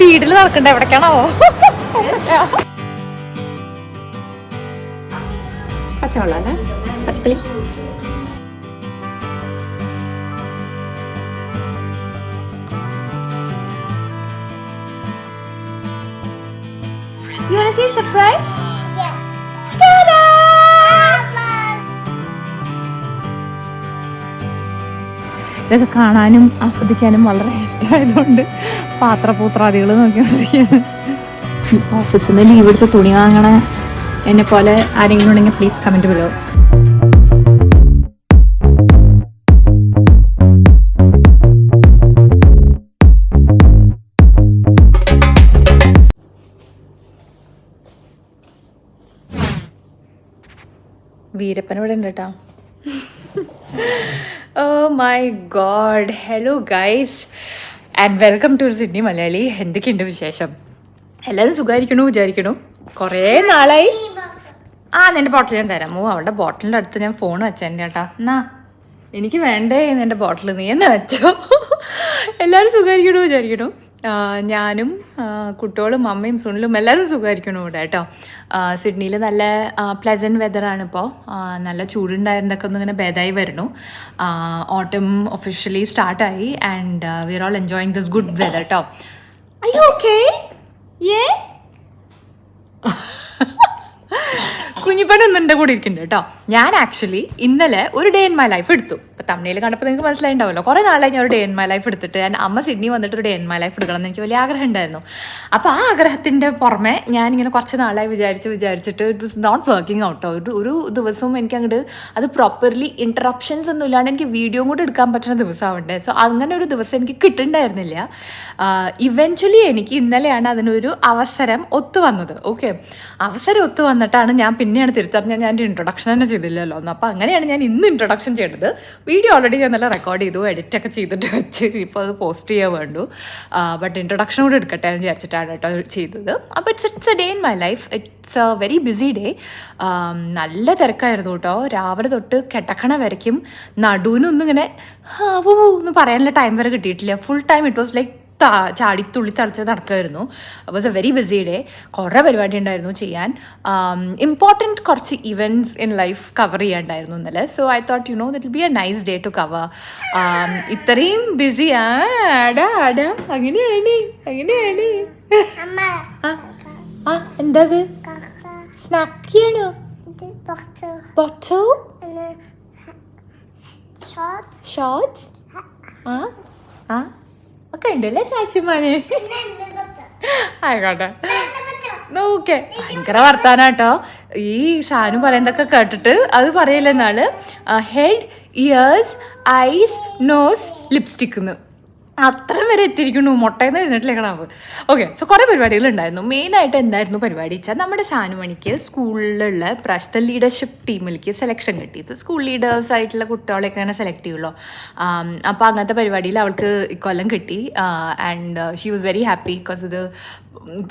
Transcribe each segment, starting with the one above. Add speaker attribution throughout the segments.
Speaker 1: സ്പീഡിൽ നടക്കണ്ട എവിടേക്കാണോ പച്ചവെള്ളം അല്ലേ പച്ചക്കളി You wanna see a surprise?
Speaker 2: Yeah.
Speaker 1: Ta-da! ഇതൊക്കെ കാണാനും ആസ്വദിക്കാനും വളരെ ഇഷ്ടമായതുകൊണ്ട് പാത്രപൂത്രാദികൾ നോക്കിക്കൊണ്ടിരിക്കുകയാണ്. ഓഫീസിൽ നിന്ന് ലീവ് എടുത്ത് തുണി വാങ്ങണ എന്നെ പോലെ ആരെങ്കിലും ഉണ്ടെങ്കിൽ പ്ലീസ് കമൻറ്റ് ബിലോ. വീരപ്പൻ ഇവിടെ ഉണ്ട് കേട്ടോ. Oh my god, hello guys and welcome to Sydney Malayali. എന്തൊക്കെയുണ്ട് വിശേഷം? എല്ലാവരും സുഖമായിരിക്കണു വിചാരിക്കണു. കുറേ നാളായി. നിൻ്റെ ബോട്ടിൽ ഞാൻ തരാം. അവളുടെ ബോട്ടിലിൻ്റെ അടുത്ത് ഞാൻ ഫോൺ വെച്ചേൻ്റെ ചേട്ടാ. എന്നാ എനിക്ക് വേണ്ടേ എൻ്റെ ബോട്ടിൽ നീ എന്നെ വെച്ചോ. എല്ലാവരും സുഖമായിരിക്കണു വിചാരിക്കണു. ഞാനും കുട്ടികളും അമ്മയും സുനിലും എല്ലാവരും സുഖമായിരിക്കണം ഇവിടെ കേട്ടോ. സിഡ്നിയിൽ നല്ല പ്ലസൻറ്റ് വെതറാണ് ഇപ്പോൾ. നല്ല ചൂടുണ്ടായിരുന്നൊക്കെ ഒന്നിങ്ങനെ ഭേദമായി വരുന്നു. ഓട്ടം ഒഫീഷ്യലി സ്റ്റാർട്ടായി and we are all enjoying this good weather കേട്ടോ. അയ്യോ ഓക്കെ കുഞ്ഞിപ്പണി ഒന്നും കൂടി ഇരിക്കുന്നുണ്ട് കേട്ടോ. ഞാൻ ആക്ച്വലി ഇന്നലെ ഒരു ഡേ ഇൻ മൈ ലൈഫ് എടുത്തു. ഇപ്പം തമിഴിൽ കണ്ടപ്പോൾ നിങ്ങൾക്ക് മനസ്സിലായിട്ടുണ്ടാവുമല്ലോ. കുറേ നാളായി ഞാൻ ഒരു ഡേ ഇൻ മൈ ലൈഫ് എടുത്തിട്ട് അമ്മ സിഡ്നി വന്നിട്ട് ഒരു ഡേ ഇൻ മൈ ലൈഫ് എടുക്കണം എന്ന് എനിക്ക് വലിയ ആഗ്രഹം ഉണ്ടായിരുന്നു. അപ്പോൾ ആ ആഗ്രഹത്തിൻ്റെ പുറമെ ഞാനിങ്ങനെ കുറച്ച് നാളായി വിചാരിച്ചിട്ട് ഇറ്റ് വാസ് നോട്ട് വർക്കിംഗ് ഔട്ടോ. ഒരു ദിവസവും എനിക്ക് അങ്ങോട്ട് അത് പ്രോപ്പർലി ഇൻറ്ററപ്ഷൻസ് ഒന്നും ഇല്ലാണ്ട് എനിക്ക് വീഡിയോ കൂടെ എടുക്കാൻ പറ്റുന്ന ദിവസമാവണ്ടേ. സോ അങ്ങനെ ഒരു ദിവസം എനിക്ക് കിട്ടുന്നുണ്ടായിരുന്നില്ല. ഇവൻച്വലി എനിക്ക് ഇന്നലെയാണ് അതിനൊരു അവസരം ഒത്തു വന്നത്. ഓക്കെ, അവസരം ഒത്തു വന്നിട്ടാണ് ഞാൻ പിന്നെയാണ് തിരുത്തറിഞ്ഞാൽ ഞാൻ ഇൻട്രൊഡക്ഷൻ തന്നെ ചെയ്തില്ലല്ലോ എന്ന്. അപ്പോൾ അങ്ങനെയാണ് ഞാൻ ഇന്ന് ഇൻട്രൊഡക്ഷൻ ചെയ്തത്. വീഡിയോ ഓൾറെഡി ഞാൻ നല്ല റെക്കോർഡ് ചെയ്തു, എഡിറ്റൊക്കെ ചെയ്തിട്ട് വെച്ച് ഇപ്പോൾ അത് പോസ്റ്റ് ചെയ്യാൻ വേണ്ടു. ബട്ട് ഇൻട്രൊഡക്ഷൻ കൂടെ എടുക്കട്ടെ എന്ന് വിചാരിച്ചിട്ടാണ് കേട്ടോ ചെയ്തത്. അപ്പോൾ it's A day in my life. It's a very busy day. നല്ല തിരക്കായിരുന്നു കേട്ടോ. രാവിലെ തൊട്ട് കിടക്കണ വരയ്ക്കും നടുവിനൊന്നും ഇങ്ങനെ എന്ന് പറയാനുള്ള ടൈം വരെ കിട്ടിയിട്ടില്ല. Full time it was like ചാടി തുള്ളി തളിച്ച് നടക്കുമായിരുന്നു. Was a very busy day. കുറേ പരിപാടി ഉണ്ടായിരുന്നു ചെയ്യാൻ. ഇമ്പോർട്ടൻറ്റ് കുറച്ച് ഇവൻറ്റ്സ് ഇൻ ലൈഫ് കവർ ചെയ്യാണ്ടായിരുന്നു ഇന്നലെ. So I thought you know it will be a nice day to cover. ഇത്രയും ബിസി അങ്ങനെയാണ്. എന്താ സ്നാക്കിയാണോ? ഷോർട്സ് ഒക്കെ ഉണ്ടല്ലേ ശാശുമാനെ? ആയിക്കോട്ടെ നോക്കേ. ഭയങ്കര വർത്താനാട്ടോ ഈ സാനു പറയുന്നതൊക്കെ കേട്ടിട്ട്. അത് പറയില്ലെന്നാണ് head, ears, eyes, nose, lipstick അത്രയും വരെ എത്തിയിരിക്കുന്നു. മുട്ടയെന്ന് എഴുന്നിട്ടില്ലേക്കണാവ്. ഓക്കെ, സോ കുറേ പരിപാടികളുണ്ടായിരുന്നു. മെയിനായിട്ട് എന്തായിരുന്നു പരിപാടി വെച്ചാൽ നമ്മുടെ സാനുമണിക്ക് സ്കൂളിലുള്ള പ്രാവശ്യത്തെ ലീഡർഷിപ്പ് ടീമിലേക്ക് സെലക്ഷൻ കിട്ടി. ഇപ്പോൾ സ്കൂൾ ലീഡേഴ്സായിട്ടുള്ള കുട്ടികളെയൊക്കെ അങ്ങനെ സെലക്ട് ചെയ്യുമല്ലോ. അപ്പോൾ അങ്ങനത്തെ പരിപാടിയിൽ അവൾക്ക് ഇക്കൊല്ലം കിട്ടി. And she was very happy because ഇത്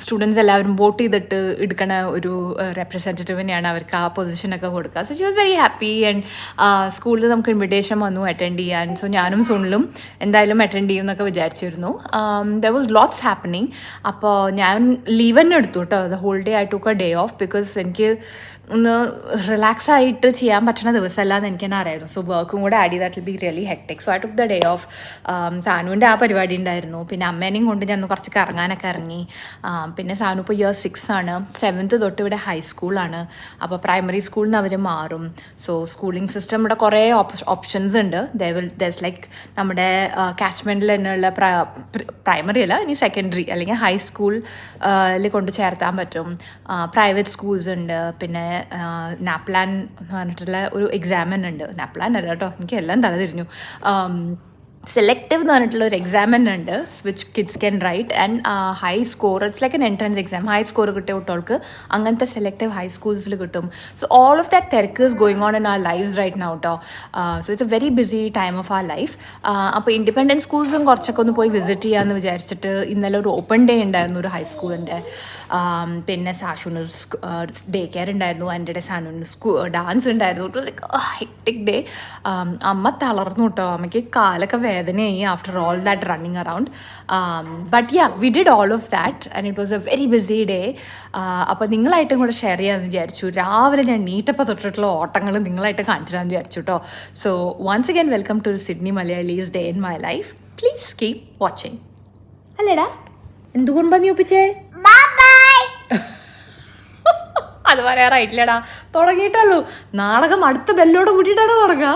Speaker 1: സ്റ്റുഡൻസ് എല്ലാവരും വോട്ട് ചെയ്തിട്ട് എടുക്കണ ഒരു റെപ്രസെൻറ്റേറ്റീവിനെയാണ് അവർക്ക് ആ പൊസിഷനൊക്കെ കൊടുക്കുക. So she was very happy. And സ്കൂളിൽ നമുക്ക് ഇൻവിറ്റേഷൻ വന്നു അറ്റൻഡ് ചെയ്യാൻ. സോ ഞാനും സുനിലും എന്തായാലും അറ്റൻഡ് ചെയ്യും എന്നൊക്കെ വിചാരിച്ചിരുന്നു. There was lots happening. അപ്പോൾ ഞാൻ ലീവ് തന്നെ എടുത്തു കേട്ടോ. The whole day I took a day off because എനിക്ക് ഒന്ന് റിലാക്സ് ആയിട്ട് ചെയ്യാൻ പറ്റുന്ന ദിവസമല്ല എന്ന് എനിക്ക് തന്നെ അറിയായിരുന്നു. സോ വർക്കും കൂടെ ആഡ് ചെയ്ത് that will be really hectic. So I took the day off. സാനുവിൻ്റെ ആ പരിപാടി ഉണ്ടായിരുന്നു. പിന്നെ അമ്മേനെയും കൊണ്ട് ഞാൻ കുറച്ച് കറങ്ങാനൊക്കെ ഇറങ്ങി. പിന്നെ സാനു ഇപ്പോൾ ഇയർ 6 ആണ്. 7th തൊട്ട് ഇവിടെ ഹൈസ്കൂളാണ്. അപ്പോൾ പ്രൈമറി സ്കൂളിൽ നിന്ന് അവർ മാറും. സോ സ്കൂളിംഗ് സിസ്റ്റം ഇവിടെ കുറേ ഓപ്ഷൻസ് ഉണ്ട്. ദർസ് ലൈക്ക് നമ്മുടെ കാച്ച്മെൻറ്റിൽ തന്നെയുള്ള പ്രൈമറി അല്ല ഇനി സെക്കൻഡറി അല്ലെങ്കിൽ ഹൈസ്കൂളിൽ കൊണ്ട് ചേർത്താൻ പറ്റും. പ്രൈവറ്റ് സ്കൂൾസ് ഉണ്ട്. പിന്നെ നാപ്ലാൻ എന്ന് പറഞ്ഞിട്ടുള്ള ഒരു എക്സാം തന്നെ ഉണ്ട്. നാപ്ലാൻ അല്ല കേട്ടോ, എനിക്ക് എല്ലാം തല തിരിഞ്ഞു. സെലക്റ്റീവ് എന്ന് പറഞ്ഞിട്ടുള്ള ഒരു എക്സാം തന്നെ ഉണ്ട് which kids can write and high score. It's like an entrance exam. High score കിട്ടിയ കുട്ടികൾക്ക് അങ്ങനത്തെ സെലക്റ്റീവ് ഹൈ സ്കൂൾസിൽ കിട്ടും. സോ ഓൾ ഓഫ് ദാറ്റ് തിരക്ക് is going on in our lives right now കേട്ടോ. So it's a very busy time of our life. അപ്പോൾ independent സ്കൂൾസും കുറച്ചൊക്കെ ഒന്ന് പോയി വിസിറ്റ് ചെയ്യാമെന്ന് വിചാരിച്ചിട്ട് ഇന്നലെ ഒരു ഓപ്പൺ ഡേ ഉണ്ടായിരുന്നു ഒരു ഹൈസ്കൂളിൻ്റെ. പിന്നെ സാഷുന് ഡേ കെയർ ഉണ്ടായിരുന്നു. എൻ്റെ സാനുവിന് ഡാൻസ് ഉണ്ടായിരുന്നു. It was like hectic day. അമ്മ തളർന്നു കേട്ടോ. അമ്മയ്ക്ക് കാലൊക്കെ വേദനയായി after all that running around. But yeah, we did all of that and it was a very busy day. അപ്പോൾ നിങ്ങളായിട്ടും കൂടെ ഷെയർ ചെയ്യാമെന്ന് വിചാരിച്ചു. രാവിലെ ഞാൻ നീറ്റപ്പം തൊട്ടിട്ടുള്ള ഓട്ടങ്ങൾ നിങ്ങളായിട്ട് കാണിച്ചു തരാമെന്ന് വിചാരിച്ചു കേട്ടോ. So once again welcome to Sydney Malayalis day in my life. Please keep watching. അല്ലേടാ, എന്ത് കുറുമ്പാ നീ ഒപ്പിച്ചേ? അത് പറയാറായിട്ടില്ലടാ, തുടങ്ങിയിട്ടുള്ളൂ. നാടകം അടുത്ത ബെല്ലോട് കൂട്ടിയിട്ടാണ് തുടങ്ങുക.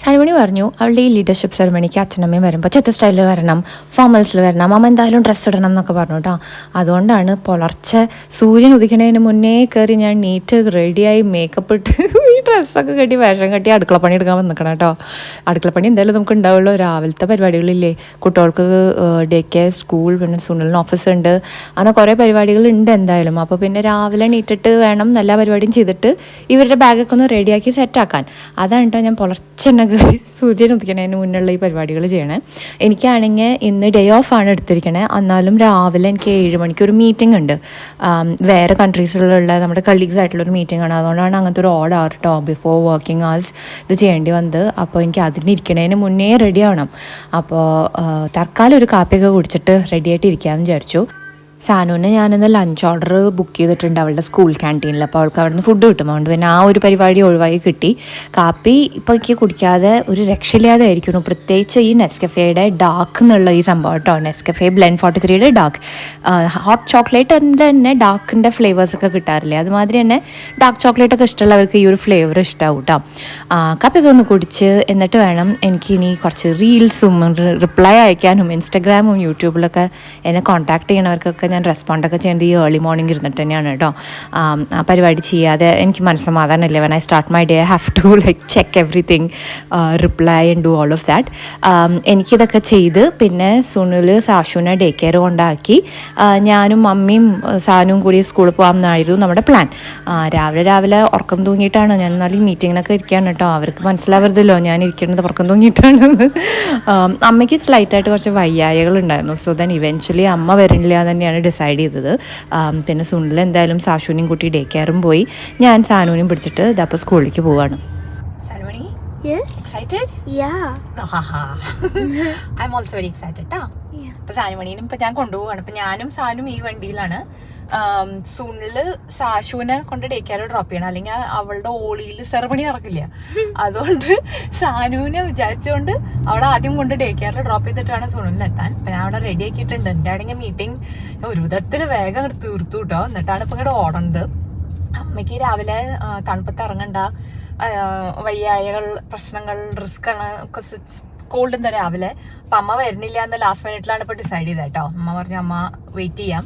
Speaker 1: സാനുമണി പറഞ്ഞു അവളുടെ ഈ ലീഡർഷിപ്പ് സെറമണിക്ക് അച്ഛനമ്മയും വരുമ്പോൾ ചെത്ത സ്റ്റൈലിൽ വരണം, ഫോമൽസിൽ വരണം, അമ്മ എന്തായാലും ഡ്രസ്സ് ഇടണം എന്നൊക്കെ പറഞ്ഞു കേട്ടോ. അതുകൊണ്ടാണ് പുലർച്ചെ സൂര്യൻ ഉദിക്കുന്നതിന് മുന്നേ കയറി ഞാൻ നീറ്റ് റെഡിയായി മേക്കപ്പ് ഇട്ട് ഈ ഡ്രസ്സൊക്കെ കെട്ടി വേഷം കെട്ടി അടുക്കളപ്പണി എടുക്കാൻ വന്നിക്കണം കേട്ടോ. അടുക്കളപ്പണി എന്തായാലും നമുക്ക് ഉണ്ടാവുള്ളൂ. രാവിലത്തെ പരിപാടികളില്ലേ, കുട്ടികൾക്ക് ഡേ കെയർ, സ്കൂൾ, പിന്നെ സുനിലിന് ഓഫീസ് ഉണ്ട്, അങ്ങനെ കുറേ പരിപാടികളുണ്ട് എന്തായാലും. അപ്പോൾ പിന്നെ രാവിലെ നീറ്റിട്ട് വേണം എല്ലാ പരിപാടിയും ചെയ്തിട്ട് ഇവരുടെ ബാഗൊക്കെ ഒന്ന് റെഡിയാക്കി സെറ്റാക്കാൻ. അതാണ് കേട്ടോ ഞാൻ പുലർച്ചെ സൂര്യൻ ഉദിക്കുന്നതിന് മുന്നുള്ള ഈ പരിപാടികൾ ചെയ്യണേ. എനിക്കാണെങ്കിൽ ഇന്ന് ഡേ ഓഫ് ആണ് എടുത്തിരിക്കണേ. എന്നാലും രാവിലെ എനിക്ക് 7 മണിക്ക് ഒരു മീറ്റിംഗ് ഉണ്ട്. വേറെ കൺട്രീസിലുള്ള നമ്മുടെ കലീഗ്സ് ആയിട്ടുള്ളൊരു മീറ്റിംഗ് ആണ്. അതുകൊണ്ടാണ് അങ്ങനത്തെ ഒരു ഓഡ് അവർ കേട്ടോ, ബിഫോർ വർക്കിംഗ് അവേഴ്സ് ഇത് ചെയ്യേണ്ടി വന്നത്. അപ്പോൾ എനിക്ക് അതിനിരിക്കണതിന് മുന്നേ റെഡി ആവണം. അപ്പോൾ തൽക്കാലം ഒരു കാപ്പിയൊക്കെ കുടിച്ചിട്ട് റെഡി ആയിട്ട് ഇരിക്കാമെന്ന് വിചാരിച്ചു. സാനുവിന് ഞാനിന്ന് ലഞ്ച് ഓർഡർ ബുക്ക് ചെയ്തിട്ടുണ്ട് അവളുടെ സ്കൂൾ ക്യാൻറ്റീനിൽ. അപ്പോൾ അവൾക്ക് അവിടെ നിന്ന് ഫുഡ് കിട്ടും. അതുകൊണ്ട് പിന്നെ ആ ഒരു പരിപാടി ഒഴിവായി കിട്ടി. കാപ്പി ഇപ്പോൾ എനിക്ക് കുടിക്കാതെ ഒരു രക്ഷയില്ലാതെ ആയിരിക്കുന്നു. പ്രത്യേകിച്ച് ഈ നെസ്കഫേയുടെ ഡാർക്ക് എന്നുള്ള ഈ സംഭവം കേട്ടോ, നെസ്കഫേ ബ്ലെൻഡ് 43യുടെ ഡാർക്ക്. ഹോട്ട് ചോക്ലേറ്റ് തന്നെ ഡാർക്കിൻ്റെ ഫ്ലേവേഴ്സൊക്കെ കിട്ടാറില്ലേ, അതുമാതിരി തന്നെ ഡാർക്ക് ചോക്ലേറ്റൊക്കെ ഇഷ്ടമുള്ളവർക്ക് ഈ ഒരു ഫ്ലേവർ ഇഷ്ടമാവും കേട്ടോ. കാപ്പിയൊക്കെ ഒന്ന് കുടിച്ച് എന്നിട്ട് വേണം എനിക്ക് ഇനി കുറച്ച് റീൽസും റിപ്ലൈ അയക്കാനും ഇൻസ്റ്റഗ്രാമും യൂട്യൂബിലൊക്കെ എന്നെ കോൺടാക്ട് ചെയ്യണവർക്കൊക്കെ ഞാൻ റെസ്പോണ്ടൊക്കെ ചെയ്യുന്നത് ഈ ഏർലി മോർണിംഗ് ഇരുന്നിട്ട് തന്നെയാണ് കേട്ടോ. ആ പരിപാടി ചെയ്യാതെ എനിക്ക് മനസ്സമാധാനമില്ല. When I start my day I have to like check everything, reply and do all of that. എനിക്കിതൊക്കെ ചെയ്ത് പിന്നെ സുനിൽ സാഷുവിനെ ഡേ കെയർ കൊണ്ടാക്കി ഞാനും മമ്മിയും സാനുവും കൂടി സ്കൂളിൽ പോകാമെന്നായിരുന്നു നമ്മുടെ പ്ലാൻ. രാവിലെ ഉറക്കം തൂങ്ങിയിട്ടാണ് ഞാൻ എന്നാലും മീറ്റിങ്ങിനൊക്കെ ഇരിക്കുകയാണ് കേട്ടോ. അവർക്ക് മനസ്സിലാവരുതല്ലോ ഞാൻ ഇരിക്കുന്നത് ഉറക്കം തൂങ്ങിയിട്ടാണെന്ന്. അമ്മയ്ക്ക് സ്ലൈറ്റായിട്ട് കുറച്ച് വയ്യായകളുണ്ടായിരുന്നു. സോ ദെൻ ഇവൻച്വലി അമ്മ വരണില്ല എന്ന് തന്നെയാണ് ഡിസൈഡ് ചെയ്തത്. പിന്നെ സുനിൽ എന്തായാലും സാഷുവിനെയും കൂട്ടി ഡേ കെയറും പോയി. ഞാൻ സാനുവിനെയും പിടിച്ചിട്ട് ഇതപ്പോൾ സ്കൂളിലേക്ക് പോവാണ്. Excited? Yeah. I'm also very excited. അപ്പൊ സാനുമണീനും ഇപ്പൊ ഞാൻ കൊണ്ടുപോവാണ്. അപ്പൊ ഞാനും സാനും ഈ വണ്ടിയിലാണ്. സുനില് സാഷുവിനെ കൊണ്ട് ഡേ കെയർ ഡ്രോപ്പ് ചെയ്യണം, അല്ലെങ്കിൽ അവളുടെ ഓളിയിൽ സെറമണി നടക്കില്ല. അതുകൊണ്ട് സാനുവിനെ വിചാരിച്ചുകൊണ്ട് അവളെ ആദ്യം കൊണ്ട് ഡേ കെയറിൽ ഡ്രോപ്പ് ചെയ്തിട്ടാണ് സുനിലിനെത്താൻ. അപ്പൊ ഞാൻ അവിടെ റെഡി ആക്കിയിട്ടുണ്ട്. എൻ്റെ ആണെങ്കിൽ മീറ്റിംഗ് ഒരു വിധത്തിൽ വേഗം തീർത്തു കേട്ടോ. എന്നിട്ടാണ് ഇപ്പൊ ഇങ്ങോട്ട് ഓടണത്. അമ്മയ്ക്ക് രാവിലെ തണുപ്പത്ത് ഇറങ്ങണ്ട, വയ്യായകൾ, പ്രശ്നങ്ങൾ, റിസ്ക് ആണ്, കോൾഡ് എന്താ രാവിലെ. അപ്പൊ അമ്മ വരുന്നില്ല എന്ന് ലാസ്റ്റ് മിനിറ്റിലാണ് ഇപ്പൊ ഡിസൈഡ് ചെയ്തത് കേട്ടോ. അമ്മ പറഞ്ഞു അമ്മ വെയിറ്റ് ചെയ്യാം,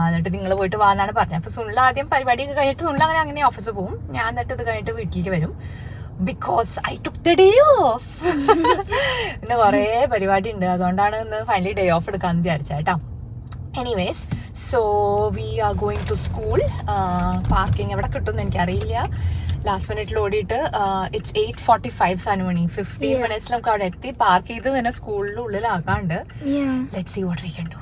Speaker 1: എന്നിട്ട് നിങ്ങൾ പോയിട്ട് വാന്നാണ് പറഞ്ഞത്. അപ്പൊ സുനിൽ ആദ്യം പരിപാടിയൊക്കെ കഴിഞ്ഞിട്ട് സുനിൽ അങ്ങനെ ഓഫീസിൽ പോകും. ഞാൻ എന്നിട്ട് ഇത് കഴിഞ്ഞിട്ട് വീട്ടിലേക്ക് വരും. Because I took the day of. ഇന്ന് കുറേ പരിപാടി ഉണ്ട്, അതുകൊണ്ടാണ് ഇന്ന് ഫൈനലി ഡേ ഓഫ് എടുക്കാമെന്ന് വിചാരിച്ചത് കേട്ടോ. Anyways, so we are going to school. Parking എവിടെ കിട്ടുമെന്ന് എനിക്കറിയില്ല. ലാസ്റ്റ് മിനിറ്റിൽ ഓടിയിട്ട് ഇറ്റ്സ് 8:45 സാനുമണി. 15 മിനിറ്റ്സ് നമുക്ക് അവിടെ എത്തി. പാർക്ക് ചെയ്ത് തന്നെ സ്കൂളിൻ്റെ ഉള്ളിലാക്കാണ്ട്. Let's see what we can do.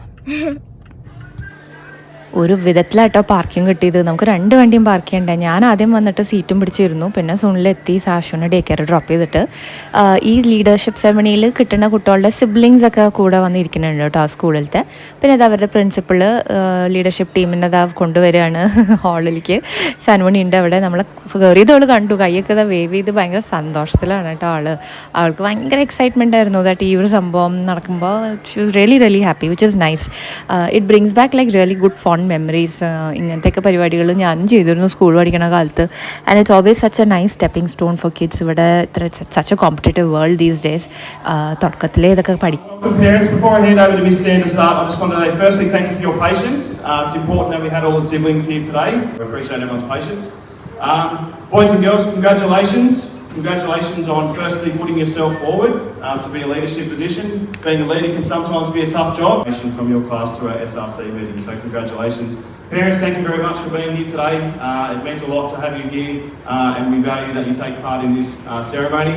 Speaker 1: ഒരു വിധത്തിലായിട്ടോ പാർക്കിംഗ് കിട്ടിയത്. നമുക്ക് 2 വണ്ടിയും പാർക്ക് ചെയ്യണ്ടേ. ഞാൻ ആദ്യം വന്നിട്ട് സീറ്റും പിടിച്ചിരുന്നു. പിന്നെ സുനിലെത്തി സാഷുവിനെ ഡേ കെയർ ഡ്രോപ്പ് ചെയ്തിട്ട് ഈ ലീഡർഷിപ്പ് സെറമണിയിൽ കിട്ടുന്ന കുട്ടികളുടെ സിബ്ലിങ്സ് ഒക്കെ കൂടെ വന്നിരിക്കുന്നുണ്ട് കേട്ടോ സ്കൂളിലത്തെ. പിന്നെ അത് അവരുടെ പ്രിൻസിപ്പള് ലീഡർഷിപ്പ് ടീമിൻ്റെ അതാ കൊണ്ടുവരികയാണ് ഹാളിലേക്ക്. സാനുമണി ഉണ്ട് അവിടെ. നമ്മളെ കയറിയത് അവൾ കണ്ടു, കൈയൊക്കെ ഇതാ വേവ് ചെയ്ത് ഭയങ്കര സന്തോഷത്തിലാണ് കേട്ടോ അവൾക്ക് ഭയങ്കര എക്സൈറ്റ്മെൻ്റ് ആയിരുന്നു ദാറ്റ് ഈ ഒരു സംഭവം നടക്കുമ്പോൾ. She was really happy, which is nice. It brings back like really good fond memories. ഇങ്ങനത്തെയൊക്കെ പരിപാടികൾ ഞാനും ചെയ്തിരുന്നു സ്കൂൾ പഠിക്കുന്ന കാലത്ത്. And it's always such a nice stepping stone for kids. ഇവിടെ such a competitive world these days. തുടക്കത്തിലേ ഇതൊക്കെ പഠിക്കും.
Speaker 2: Parents, before I hand over to Miss Sand to start, I just want to say firstly thank you for your patience. It's important that we had all the siblings here today. We appreciate everyone's patience. Boys and girls, congratulations. Congratulations on firstly putting yourself forward to be a leadership position. Being a leader can sometimes be a tough job. From your class to our SRC meeting, so congratulations. Parents, thank you very much for being here today. It meant a lot to have you here and we value that you take part in this ceremony.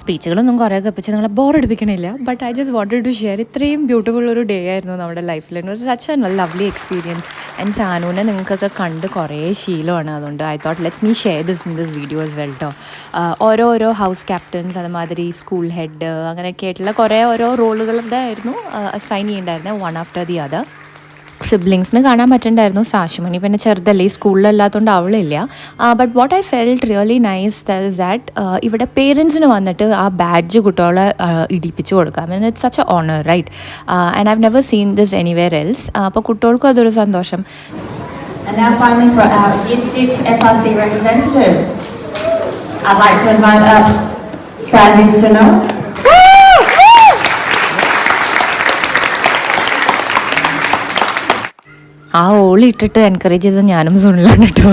Speaker 1: സ്പീച്ചുകളൊന്നും കുറേ കപ്പിച്ച് നിങ്ങളെ ബോറടിപ്പിക്കണില്ല, but I just wanted to share. ഇത്രയും beautiful ഒരു day ആയിരുന്നു നമ്മുടെ ലൈഫിൽ. It was such a lovely experience. And സാനുവിനെ നിങ്ങൾക്കൊക്കെ കണ്ട് കുറേ ശീലമാണ്, അതുകൊണ്ട് I thought let's me share this in this video as well കേട്ടോ. ഓരോ ഹൗസ് ക്യാപ്റ്റൻസ്, അതുമാതിരി സ്കൂൾ ഹെഡ്, അങ്ങനെയൊക്കെ ആയിട്ടുള്ള കുറേ ഓരോ റോളുകളുടെ ആയിരുന്നു അസൈൻ ചെയ്യേണ്ടായിരുന്നത്, വൺ ആഫ്റ്റർ ദി അതർ. സിബ്ലിങ്സിന് കാണാൻ പറ്റുന്നുണ്ടായിരുന്നു. സാശുമണി പിന്നെ ചെറുതല്ലേ, ഈ സ്കൂളിലല്ലാത്തതുകൊണ്ട് അവളില്ല. But what I felt really nice that ഇവിടെ പേരൻസിന് വന്നിട്ട് ആ ബാഡ്ജ് കുട്ടികളെ ഇടിപ്പിച്ച് കൊടുക്കുക. I mean it's such a honour, right? And I've never seen this anywhere else. അപ്പോൾ കുട്ടികൾക്കും അതൊരു സന്തോഷം.
Speaker 3: And now finally for our Year 6 SRC representatives, I'd like to invite up Sandy Suno.
Speaker 1: ആ ഓളിട്ടിട്ട് എൻകറേജ് ചെയ്തത് ഞാനും സുനിലാണ് കേട്ടോ.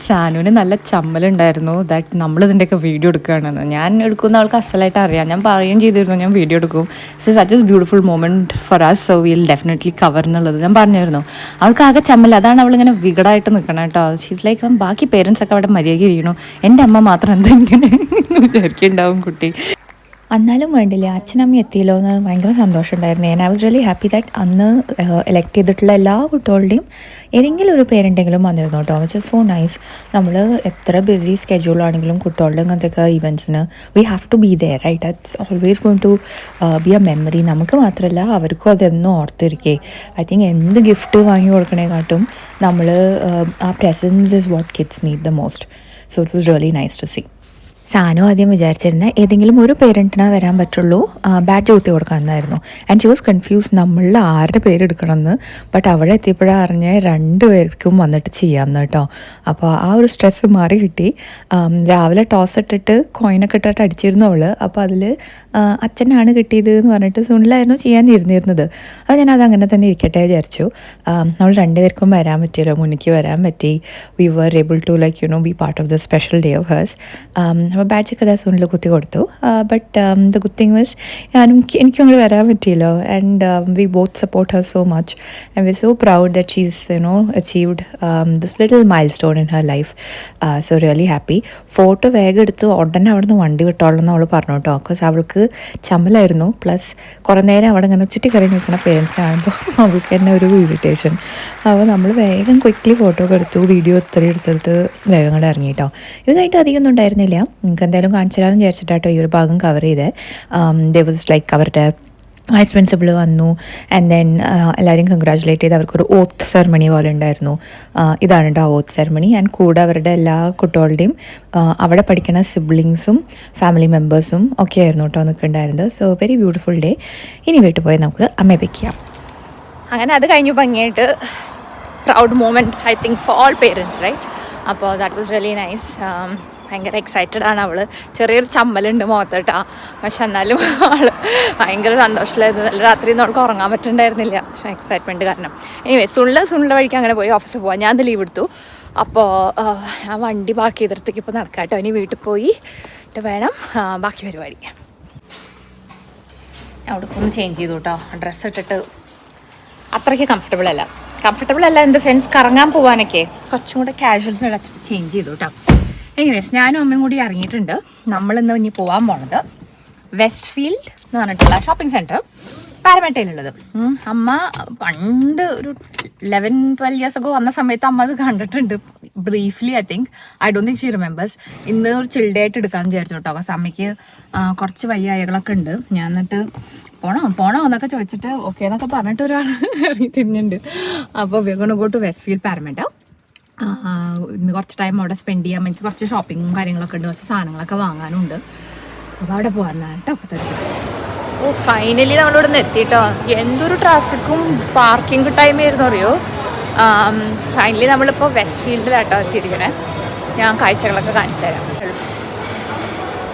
Speaker 1: സാനുവിന് നല്ല ചമ്മലുണ്ടായിരുന്നു ദാറ്റ് നമ്മളിതിൻ്റെയൊക്കെ വീഡിയോ എടുക്കുകയാണെന്ന്. ഞാൻ എടുക്കുന്ന ആൾക്ക് അസലായിട്ട് അറിയാം, ഞാൻ പറയുകയും ചെയ്തിരുന്നു ഞാൻ വീഡിയോ എടുക്കും. Such as beautiful moment for us, so will definitely cover എന്നുള്ളത് ഞാൻ പറഞ്ഞിരുന്നു. അവൾക്ക് ആകെ ചമ്മൽ, അതാണ് അവളിങ്ങനെ വികടമായിട്ട് നിൽക്കണം കേട്ടോ. ഷീസ് ലൈക്ക് ബാക്കി പേരൻസ് ഒക്കെ അവിടെ മര്യാദയ്ക്ക് ഇരിക്കണു, എൻ്റെ അമ്മ മാത്രം എന്താ ഇങ്ങനെ വിചാരിക്കുന്നുണ്ടാവും കുട്ടി. എന്നാലും വേണ്ടില്ല, അച്ഛനമ്മ എത്തിയല്ലോ എന്ന് ഭയങ്കര സന്തോഷമുണ്ടായിരുന്നു. ഞാൻ I was really happy that അന്ന് എലക്ട് ചെയ്തിട്ടുള്ള എല്ലാ കുട്ടികളുടെയും ഏതെങ്കിലും ഒരു പേരെന്തെങ്കിലും വന്നിരുന്നു കേട്ടോ. Which is so nice. നമ്മൾ എത്ര ബിസി സ്കെഡ്യൂളാണെങ്കിലും കുട്ടികളുടെ അങ്ങനത്തെയൊക്കെ ഇവൻറ്റ്സിന് we have to be there, right? That's always going to be a memory. നമുക്ക് മാത്രമല്ല അവർക്കും അതെന്നും ഓർത്തിരിക്കേ. ഐ തിങ്ക് എന്ത് ഗിഫ്റ്റ് വാങ്ങി കൊടുക്കണേക്കാട്ടും നമ്മൾ ആ presence is what kids need the most. So it was really nice to see. Sanu ആദ്യം വിചാരിച്ചിരുന്നത് ഏതെങ്കിലും ഒരു പേരൻറ്റിനാ വരാൻ പറ്റുള്ളൂ, ബാഡ്ജ് കുത്തി കൊടുക്കാമെന്നായിരുന്നു. ആൻഡ് ഷി വാസ് കൺഫ്യൂസ് നമ്മളിൽ ആരുടെ പേരെടുക്കണമെന്ന്. ബട്ട് അവിടെ എത്തിയപ്പോഴാണ് അറിഞ്ഞ് 2 പേർക്കും വന്നിട്ട് ചെയ്യാമെന്ന് കേട്ടോ. അപ്പോൾ ആ ഒരു സ്ട്രെസ്സ് മാറി കിട്ടി. രാവിലെ ടോസ് ഇട്ടിട്ട് കോയിനൊക്കെ ഇട്ടിട്ട് അടിച്ചിരുന്നു അവൾ. അപ്പോൾ അതിൽ അച്ഛനാണ് കിട്ടിയത് എന്ന് പറഞ്ഞിട്ട് സുനിലായിരുന്നു ചെയ്യാൻ ഇരുന്നിരുന്നത്. അപ്പോൾ ഞാനത് അങ്ങനെ തന്നെ ഇരിക്കട്ടെ വിചാരിച്ചു. നമ്മൾ 2 പേർക്കും വരാൻ പറ്റിയല്ലോ, മുന്നിക്ക് വരാൻ പറ്റി. We were able to be part of the special day of hers. അപ്പോൾ ബാഡ്ജൊക്കെ സുനിൽ കുത്തി കൊടുത്തു. But the good thing was എനിക്കും അങ്ങോട്ട് വരാൻ പറ്റിയല്ലോ. And we both support her so much and we so proud that she's achieved this little milestone in her life. So really happy. Photo വേഗം എടുത്ത് ഉടനെ അവിടെ നിന്ന് വണ്ടി വിട്ടോളെന്ന് അവൾ പറഞ്ഞു കേട്ടോ. ബിക്കോസ് അവൾക്ക് ചമ്മലായിരുന്നു. പ്ലസ് കുറേ നേരം അവിടെ ഇങ്ങനെ ചുറ്റിക്കറി നിൽക്കുന്ന പേരൻസ് കാണുമ്പോൾ അവൾക്ക് തന്നെ ഒരു ഇറിറ്റേഷൻ. അപ്പോൾ നമ്മൾ വേഗം ക്വിക്ക്ലി ഫോട്ടോ ഒക്കെ എടുത്തു, വീഡിയോ ഒത്തിരി എടുത്തിട്ട് വേഗം കൂടെ ഇറങ്ങി കേട്ടോ. ഇത് കഴിഞ്ഞിട്ട് അധികം ഒന്നും ഉണ്ടായിരുന്നില്ല. നിങ്ങൾക്ക് എന്തായാലും കാണിച്ചു തരാമെന്ന് വിചാരിച്ചിട്ടാട്ടോ ഈ ഒരു ഭാഗം കവർ ചെയ്തേ. ദേ വാസ് ലൈക്ക് അവരുടെ വൈസ് പ്രിൻസിപ്പൾ വന്നു. ആൻഡ് ദെൻ എല്ലാവരും കൺഗ്രാജുലേറ്റ് ചെയ്ത് അവർക്കൊരു ഓത്ത് സെറമണി പോലെ ഉണ്ടായിരുന്നു. ഇതാണ് കേട്ടോ ഓത്ത് സെറമണി. ആൻഡ് കൂടെ അവരുടെ എല്ലാ കുട്ടികളുടെയും അവിടെ പഠിക്കുന്ന സിബ്ലിങ്സും ഫാമിലി മെമ്പേഴ്സും ഒക്കെ ആയിരുന്നു കേട്ടോ നിൽക്കുന്നുണ്ടായിരുന്നത്. So very beautiful day. ഇനി വീട്ടിൽ പോയി നമുക്ക് അമ്മയെ പിക്ക് ചെയ്യാം. അങ്ങനെ അത് കഴിഞ്ഞു ഭംഗിയായിട്ട്. Proud moment I think for all parents, right? അപ്പോൾ ദാറ്റ് വാസ് റിയലി നൈസ്. ഭയങ്കര എക്സൈറ്റഡ് ആണ് അവൾ. ചെറിയൊരു ചമ്മലുണ്ട് മുഖത്ത് കേട്ടോ, പക്ഷെ എന്നാലും അവൾ ഭയങ്കര സന്തോഷത്തിലായിരുന്നു. നല്ല രാത്രിയൊന്നും അവൾക്ക് ഉറങ്ങാൻ പറ്റുന്നുണ്ടായിരുന്നില്ല എക്സൈറ്റ്മെൻറ്റ് കാരണം. എനിവേ സുനിലിൻ്റെ വഴിക്ക് അങ്ങനെ പോയി ഓഫീസിൽ പോകാം. ഞാൻ ലീവ് എടുത്തു. അപ്പോൾ ആ വണ്ടി ബാക്കി ചെയ്തിടത്തേക്ക് ഇപ്പോൾ നടക്കാം കേട്ടോ. ഇനി വീട്ടിൽ പോയി വേണം ബാക്കി പരിപാടി. അവിടെ ഒന്ന് ചേഞ്ച് ചെയ്തു കേട്ടോ. ഡ്രസ്സ് ഇട്ടിട്ട് അത്രയ്ക്ക് കംഫർട്ടബിൾ അല്ല ഇൻ ദ സെൻസ് കറങ്ങാൻ പോകാനൊക്കെ കുറച്ചും കൂടെ കാഷ്വൽസ് ചേഞ്ച് ചെയ്തു കേട്ടോ. എനിവേസ് ഞാനും അമ്മയും കൂടി ഇറങ്ങിയിട്ടുണ്ട്. നമ്മളിന്ന് ഇനി പോകാൻ പോണത് വെസ്റ്റ് ഫീൽഡ് എന്ന് പറഞ്ഞിട്ടുള്ള ഷോപ്പിംഗ് സെൻറ്റർ, പാരമേട്ടയിലുള്ളത്. അമ്മ പണ്ട് ഒരു 11-12 years ago വന്ന സമയത്ത് അമ്മ അത് കണ്ടിട്ടുണ്ട് briefly. I don't think she remembers. ഇന്ന് ഒരു ചിൽഡ് ആയിട്ട് എടുക്കാമെന്ന് വിചാരിച്ചു കേട്ടോ. because അമ്മയ്ക്ക് കുറച്ച് വയ്യായകളൊക്കെ ഉണ്ട്. ഞാൻ എന്നിട്ട് പോണോ എന്നൊക്കെ ചോദിച്ചിട്ട് ഓക്കെ എന്നൊക്കെ പറഞ്ഞിട്ട് ഒരാൾ ഇറങ്ങി തിരിഞ്ഞുണ്ട്. അപ്പോൾ we gonna go to Westfield Parramatta. ഇന്ന് കുറച്ച് ടൈം അവിടെ സ്പെൻഡ് ചെയ്യാൻ. എനിക്ക് കുറച്ച് ഷോപ്പിങ്ങും കാര്യങ്ങളൊക്കെ ഉണ്ട്, കുറച്ച് സാധനങ്ങളൊക്കെ വാങ്ങാനുണ്ട്. അപ്പോൾ അവിടെ പോകാനാണ് കേട്ടോ. അപ്പോൾ ഫൈനലി നമ്മളിവിടെ നിന്ന് എത്തിയിട്ടോ. എന്തൊരു ട്രാഫിക്കും പാർക്കിംഗ് ടൈമായിരുന്നു അറിയോ. ഫൈനലി നമ്മളിപ്പോൾ വെസ്റ്റ് ഫീൽഡിലാട്ടോ എത്തിയിരിക്കണേ. ഞാൻ കാഴ്ചകളൊക്കെ കാണിച്ചു തരാം.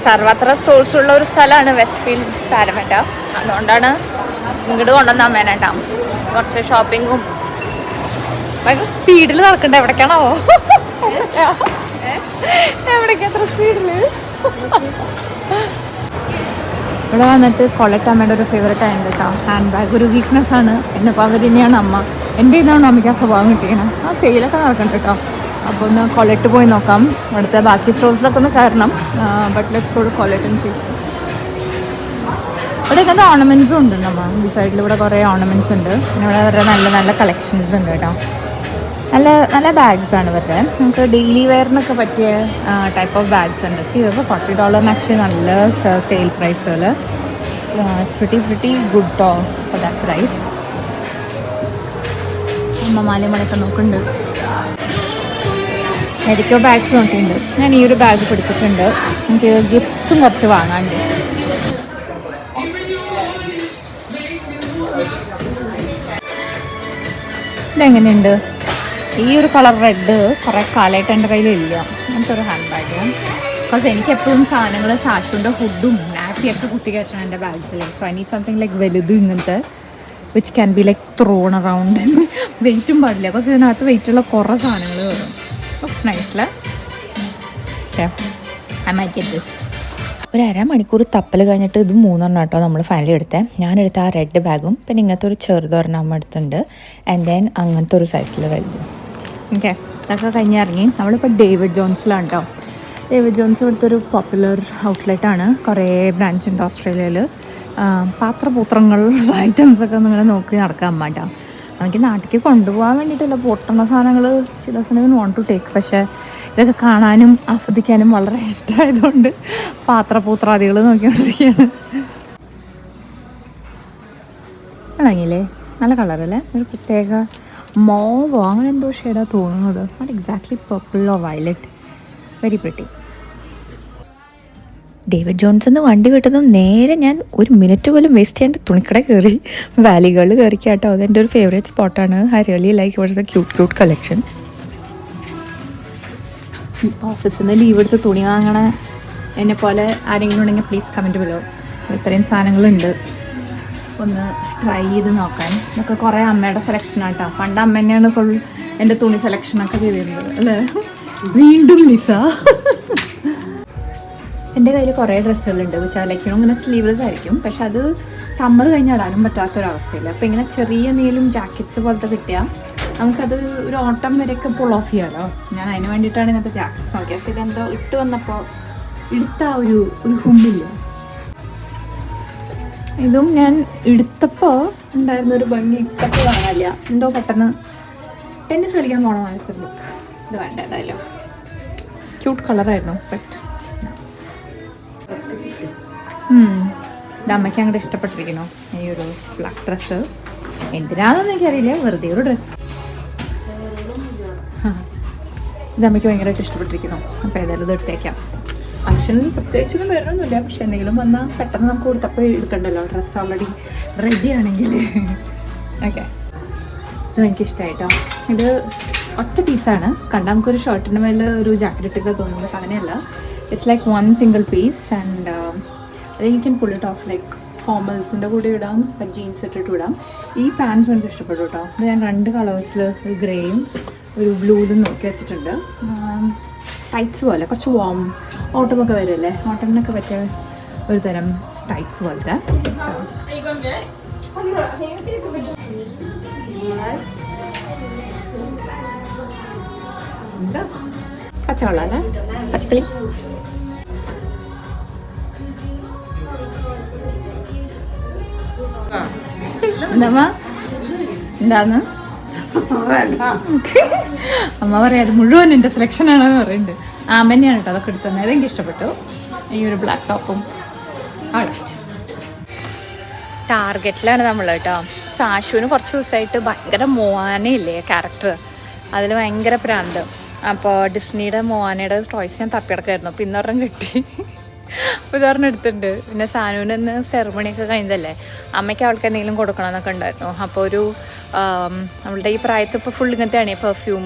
Speaker 1: സർവത്ര സ്റ്റോഴ്സ് ഉള്ള ഒരു സ്ഥലമാണ് വെസ്റ്റ് ഫീൽഡ് പാരമേട്ട. അതുകൊണ്ടാണ് ഇങ്ങോട്ട് കൊണ്ടുവന്ന അമ്മേനേട്ടാ. കുറച്ച് ഷോപ്പിങ്ങും ഭയങ്കര സ്പീഡിൽ നടക്കണ്ട. എവിടേക്കാണോ എവിടേക്ക് എത്ര സ്പീഡിൽ. ഇവിടെ വന്നിട്ട് കൊളറ്റ് അമ്മയുടെ ഒരു ഫേവറേറ്റ് ആയിരുന്നു കേട്ടോ. ഹാൻഡ് ബാഗ് ഒരു വീക്ക്നെസ് ആണ്. എന്നെ പകുതി തന്നെയാണ് അമ്മ. എൻ്റെ ഇതാണ് അമ്മയ്ക്ക് ആ സ്വഭാവം കിട്ടിയത്. ആ സെയിലൊക്കെ നടക്കണ്ട കേട്ടോ. അപ്പോൾ ഒന്ന് കൊളറ്റ് പോയി നോക്കാം. ഇവിടുത്തെ ബാക്കി സ്റ്റോഴ്സിലൊക്കെ ഒന്ന് കയറണം. But let's go to Colette and see. ഇവിടെ ഇങ്ങനത്തെ ഓർണമെൻറ്റ്സും ഉണ്ട് നമ്മൾ ഈ സൈഡിൽ. ഇവിടെ കുറേ ഓർണമെൻറ്റ്സ് ഉണ്ട്. പിന്നെ ഇവിടെ അവരുടെ നല്ല നല്ല കളക്ഷൻസ് ഉണ്ട് കേട്ടോ. നല്ല നല്ല ബാഗ്സ് ആണ് ഇവരുടെ. നമുക്ക് ഡെയിലി വെയറിനൊക്കെ പറ്റിയ ടൈപ്പ് ഓഫ് ബാഗ്സ് ഉണ്ട്. ഇതൊക്കെ $40 ആക്ച്വലി നല്ല സെയിൽ പ്രൈസുകൾ. Pretty good too for that price. മാലമണിയൊക്കെ നോക്കുന്നുണ്ട്. മെഡിക്കോ ബാഗ്സ് നോക്കിയിട്ടുണ്ട്. ഞാൻ ഈ ഒരു ബാഗ് പിടിച്ചിട്ടുണ്ട്. എനിക്ക് ഗിഫ്റ്റ്സും കുറച്ച് വാങ്ങാനുണ്ട്. ഇതെങ്ങനെയുണ്ട്? ഈ ഒരു കളർ റെഡ് കുറേ കാലമായിട്ട് എൻ്റെ കയ്യിലില്ല. അങ്ങനത്തെ ഒരു ഹാൻഡ് ബാഗ്. ബിക്കോസ് എനിക്ക് എപ്പോഴും സാധനങ്ങൾ സാഷുവിൻ്റെ ഫുഡും നാപ്പിയൊക്കെ കുത്തിക്കയറ്റണം എൻ്റെ ബാഗ്സിൽ. So I need something like വലുത് ഇങ്ങനത്തെ which can be like thrown around. വെയിറ്റും പാടില്ല. ബിക്കോസ് ഇതിനകത്ത് വെയിറ്റുള്ള കുറേ സാധനങ്ങൾ വരും. Looks nicely. I might get this. ഒരു അരമണിക്കൂർ തപ്പൽ കഴിഞ്ഞിട്ട് ഇത് 3 കേട്ടോ നമ്മൾ ഫൈനലി എടുത്തത്. ഞാനെടുത്ത ആ റെഡ് ബാഗും പിന്നെ ഇങ്ങനത്തെ ഒരു ചെറുതൊരെണ്ണം അമ്മ എടുത്തിട്ടുണ്ട്. ആൻഡ് ദെൻ അങ്ങനത്തെ ഒരു സൈസിൽ വലുതും. ഓക്കെ, ഇതൊക്കെ കഴിഞ്ഞിറങ്ങി നമ്മളിപ്പോൾ ഡേവിഡ് ജോൺസിലാണ് കേട്ടോ. ഡേവിഡ് ജോൺസ് ഇവിടുത്തെ ഒരു പോപ്പുലർ ഔട്ട്ലെറ്റാണ്. കുറേ ബ്രാഞ്ച് ഉണ്ട് ഓസ്ട്രേലിയയിൽ. പാത്രപൂത്രങ്ങൾ ഐറ്റംസൊക്കെ നിങ്ങളെ നോക്കി നടക്കാൻ അമ്മ കേട്ടോ. നമുക്ക് നാട്ടിലേക്ക് കൊണ്ടുപോകാൻ വേണ്ടിയിട്ടുള്ള പൊട്ടുന്ന സാധനങ്ങൾ she doesn't even want to take. പക്ഷേ ഇതൊക്കെ കാണാനും ആസ്വദിക്കാനും വളരെ ഇഷ്ടമായതുകൊണ്ട് പാത്രപൂത്രാദികൾ നോക്കിക്കൊണ്ടിരിക്കുകയാണ്. ഇളങ്ങിയില്ലേ? നല്ല കളറല്ലേ? ഒരു പ്രത്യേക മോവോ അങ്ങനെ എന്തോ ഷെയ്ഡാണ് തോന്നുന്നത്. നോട്ട് എക്സാക്ട്ലി പർപ്പിളോ violet. Very pretty. David Johnson വണ്ടി വിട്ടതും നേരെ ഞാൻ ഒരു മിനിറ്റ് പോലും വേസ്റ്റ് ചെയ്യാണ്ട് തുണിക്കട കയറി വാലികളിൽ കയറി കേട്ടോ. അതെൻ്റെ ഒരു ഫേവറേറ്റ് സ്പോട്ടാണ്. ഐ റിയലി ലൈക്ക് ഇവിടുത്തെ ക്യൂട്ട് കളക്ഷൻ. ഓഫീസിൽ നിന്ന് ലീവ് എടുത്ത് തുണി വാങ്ങണ എന്നെ പോലെ ആരെങ്കിലും ഉണ്ടെങ്കിൽ പ്ലീസ് കമൻറ്റ് ബിലോ. ഇത്രയും സാധനങ്ങളുണ്ട്, ഒന്ന് ട്രൈ ചെയ്ത് നോക്കാൻ. ഇതൊക്കെ കുറേ അമ്മയുടെ സെലക്ഷനാണ് കേട്ടോ. പണ്ട് അമ്മ തന്നെയാണ് ഫുൾ എൻ്റെ തുണി സെലക്ഷനൊക്കെ ചെയ്തിരുന്നത് അല്ലേ. വീണ്ടും ലിസ. എൻ്റെ കയ്യിൽ കുറേ ഡ്രസ്സുകളുണ്ട്. വിശാലയ്ക്കും ഇങ്ങനെ സ്ലീവ്ലെസ് ആയിരിക്കും. പക്ഷെ അത് സമ്മർ കഴിഞ്ഞ് ഇടാനും പറ്റാത്തൊരവസ്ഥയില്ല. അപ്പോൾ ഇങ്ങനെ ചെറിയ നീലും ജാക്കറ്റ്സ് പോലത്തെ കിട്ടിയാൽ നമുക്കത് ഒരു ഓട്ടം വരെയൊക്കെ പുൾ ഓഫ് ചെയ്യാമല്ലോ. ഞാൻ അതിന് വേണ്ടിയിട്ടാണ് ഇങ്ങനത്തെ ജാക്കറ്റ്സ് നോക്കിയത്. പക്ഷെ ഇതെന്തോ ഇട്ട് വന്നപ്പോൾ എടുത്ത ഒരു ഹുമ്മില്ല. ഇതും ഞാൻ എടുത്തപ്പോൾ ഉണ്ടായിരുന്നൊരു ഭംഗി ഇപ്പോഴത്തെ കാണാനില്ല. എന്തോ പെട്ടെന്ന് ടെന്നീസ് കളിക്കാൻ പോകണം അങ്ങനത്തെ ലുക്ക്. ഇത് വേണ്ട ഏതായാലും. ക്യൂട്ട് കളറായിരുന്നു. ബട്ട് ഇത് അമ്മയ്ക്ക് അങ്ങോട്ട് ഇഷ്ടപ്പെട്ടിരിക്കണോ ഈ ഒരു ബ്ലാക്ക് ഡ്രസ്സ്? എന്തിനാണെന്ന് എനിക്കറിയില്ല, വെറുതെ ഒരു ഡ്രസ്സ്. ഇത് അമ്മയ്ക്ക് ഭയങ്കരമായിട്ട് ഇഷ്ടപ്പെട്ടിരിക്കണോ? അപ്പോൾ ഏതായാലും ഇത് എടുത്തേക്കാം. ഫംഗ്ഷനിൽ പ്രത്യേകിച്ചൊന്നും വരണമൊന്നുമില്ല. പക്ഷെ എന്തെങ്കിലും വന്നാൽ പെട്ടെന്ന് നമുക്ക് കൊടുത്തപ്പോൾ എടുക്കണ്ടല്ലോ. ഡ്രസ്സ് ഓൾറെഡി റെഡി ആണെങ്കിൽ. ഓക്കെ, ഇത് എനിക്കിഷ്ടമായിട്ടോ. ഇത് ഒറ്റ പീസാണ്. കണ്ടാൽ നമുക്കൊരു ഷർട്ടിന് മേലെ ഒരു ജാക്കറ്റ് ഇട്ടൊക്കെ തോന്നും. പക്ഷെ അങ്ങനെയല്ല. It's like one single piece and you can pull it off. Like ഫോമൽസിൻ്റെ കൂടെ ഇടാം, ജീൻസ് ഇട്ടിട്ട് ഇടാം. ഈ പാൻറ്റ്സ് എനിക്ക് ഇഷ്ടപ്പെട്ടു കേട്ടോ. ഇത് ഞാൻ 2 കളേഴ്സിൽ ഒരു ഗ്രേയും ഒരു ബ്ലൂയിലും നോക്കി വെച്ചിട്ടുണ്ട്. ടൈറ്റ്സ് പോലെ കുറച്ച് ഓട്ടമൊക്കെ വരുമല്ലേ, ഓട്ടമിനൊക്കെ പറ്റിയ ഒരു തരം ടൈറ്റ്സ് പോലത്തെ. പച്ചവെള്ളം അല്ലേ, പച്ചക്കളി. എന്താന്ന് അമ്മ പറയാം, അത് മുഴുവൻ എൻ്റെ സെലക്ഷൻ ആണെന്ന് പറയുന്നുണ്ട്. അമ്മ തന്നെയാണ് കേട്ടോ അതൊക്കെ എടുത്തു തന്നെ. അതെനിക്ക് ഇഷ്ടപ്പെട്ടു. ഈ ഒരു ബ്ലാക്ക് ടോപ്പും ടാർഗറ്റിലാണ് നമ്മൾ കേട്ടോ. സാഷുവിന് കുറച്ച് ദിവസമായിട്ട് ഭയങ്കര മോവാനയില്ലേ ക്യാരക്ടർ, അതിൽ ഭയങ്കര പ്രാന്ത്. അപ്പോൾ ഡിസ്നിയുടെ മോവാനയുടെ ടോയ്സ് ഞാൻ തപ്പിയെടുക്കായിരുന്നു. അപ്പോൾ ഇന്നൊരെണ്ണം കിട്ടി. ഉദാഹരണം എടുത്തിട്ടുണ്ട്. പിന്നെ സാനുവിന് ഇന്ന് സെറമണിയൊക്കെ കഴിഞ്ഞതല്ലേ, അമ്മയ്ക്ക് അവൾക്ക് എന്തെങ്കിലും കൊടുക്കണമെന്നൊക്കെ ഉണ്ടായിരുന്നു. അപ്പോൾ ഒരു നമ്മളുടെ ഈ പ്രായത്തിൽ ഇപ്പോൾ ഫുൾ ഇങ്ങനത്തെയാണ്, പെർഫ്യൂം,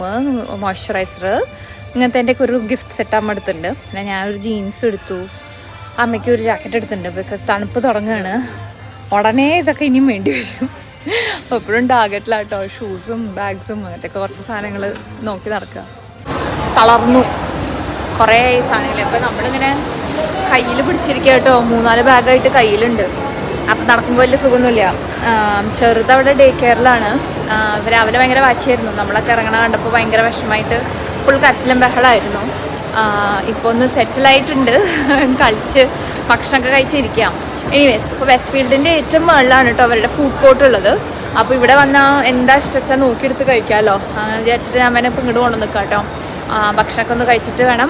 Speaker 1: മോയ്സ്ചറൈസർ, ഇങ്ങനത്തെ എൻ്റെ ഒരു ഗിഫ്റ്റ് സെറ്റ് അമ്മ എടുത്തിട്ടുണ്ട്. പിന്നെ ഞാനൊരു ജീൻസ് എടുത്തു, അമ്മയ്ക്ക് ഒരു ജാക്കറ്റ് എടുത്തിട്ടുണ്ട്. ബിക്കോസ് തണുപ്പ് തുടങ്ങുകയാണ്, ഉടനെ ഇതൊക്കെ ഇനിയും വേണ്ടി വരും. എപ്പോഴും ടാർഗറ്റിലാട്ടോ ഷൂസും ബാഗ്സും അങ്ങനത്തെയൊക്കെ കുറച്ച് സാധനങ്ങൾ നോക്കി നടക്കുക. തളർന്നു കുറേ സാധനങ്ങൾ. അപ്പോൾ നമ്മളിങ്ങനെ കയ്യിൽ പിടിച്ചിരിക്കുക കേട്ടോ. 3-4 ബാഗായിട്ട് കയ്യിലുണ്ട്. അപ്പം നടക്കുമ്പോൾ വലിയ സുഖമൊന്നുമില്ല. ചെറുതവിടെ ഡേ കെയറിലാണ്. രാവിലെ ഭയങ്കര വാശിയായിരുന്നു. നമ്മളൊക്കെ ഇറങ്ങണ കണ്ടപ്പോൾ ഭയങ്കര വിഷമമായിട്ട് ഫുൾ കരച്ചിലും ബഹളമായിരുന്നു. ഇപ്പോൾ ഒന്ന് സെറ്റിലായിട്ടുണ്ട്, കളിച്ച് ഭക്ഷണമൊക്കെ കഴിച്ചിരിക്കാം. എനിവേസ് ഇപ്പോൾ വെസ്റ്റ് ഫീൽഡിൻ്റെ ഏറ്റവും മുകളിലാണ് കേട്ടോ അവരുടെ ഫുഡ് കോർട്ട് ഉള്ളത്. അപ്പോൾ ഇവിടെ വന്നാൽ എന്താ ഇഷ്ടച്ചാൽ നോക്കിയെടുത്ത് കഴിക്കാമല്ലോ, അങ്ങനെ വിചാരിച്ചിട്ട് ഞാൻ വേണേൽ ഇപ്പോൾ ഇങ്ങോട്ട് കൊണ്ടു നിൽക്കാം കേട്ടോ. ഭക്ഷണമൊക്കെ ഒന്ന് കഴിച്ചിട്ട് വേണം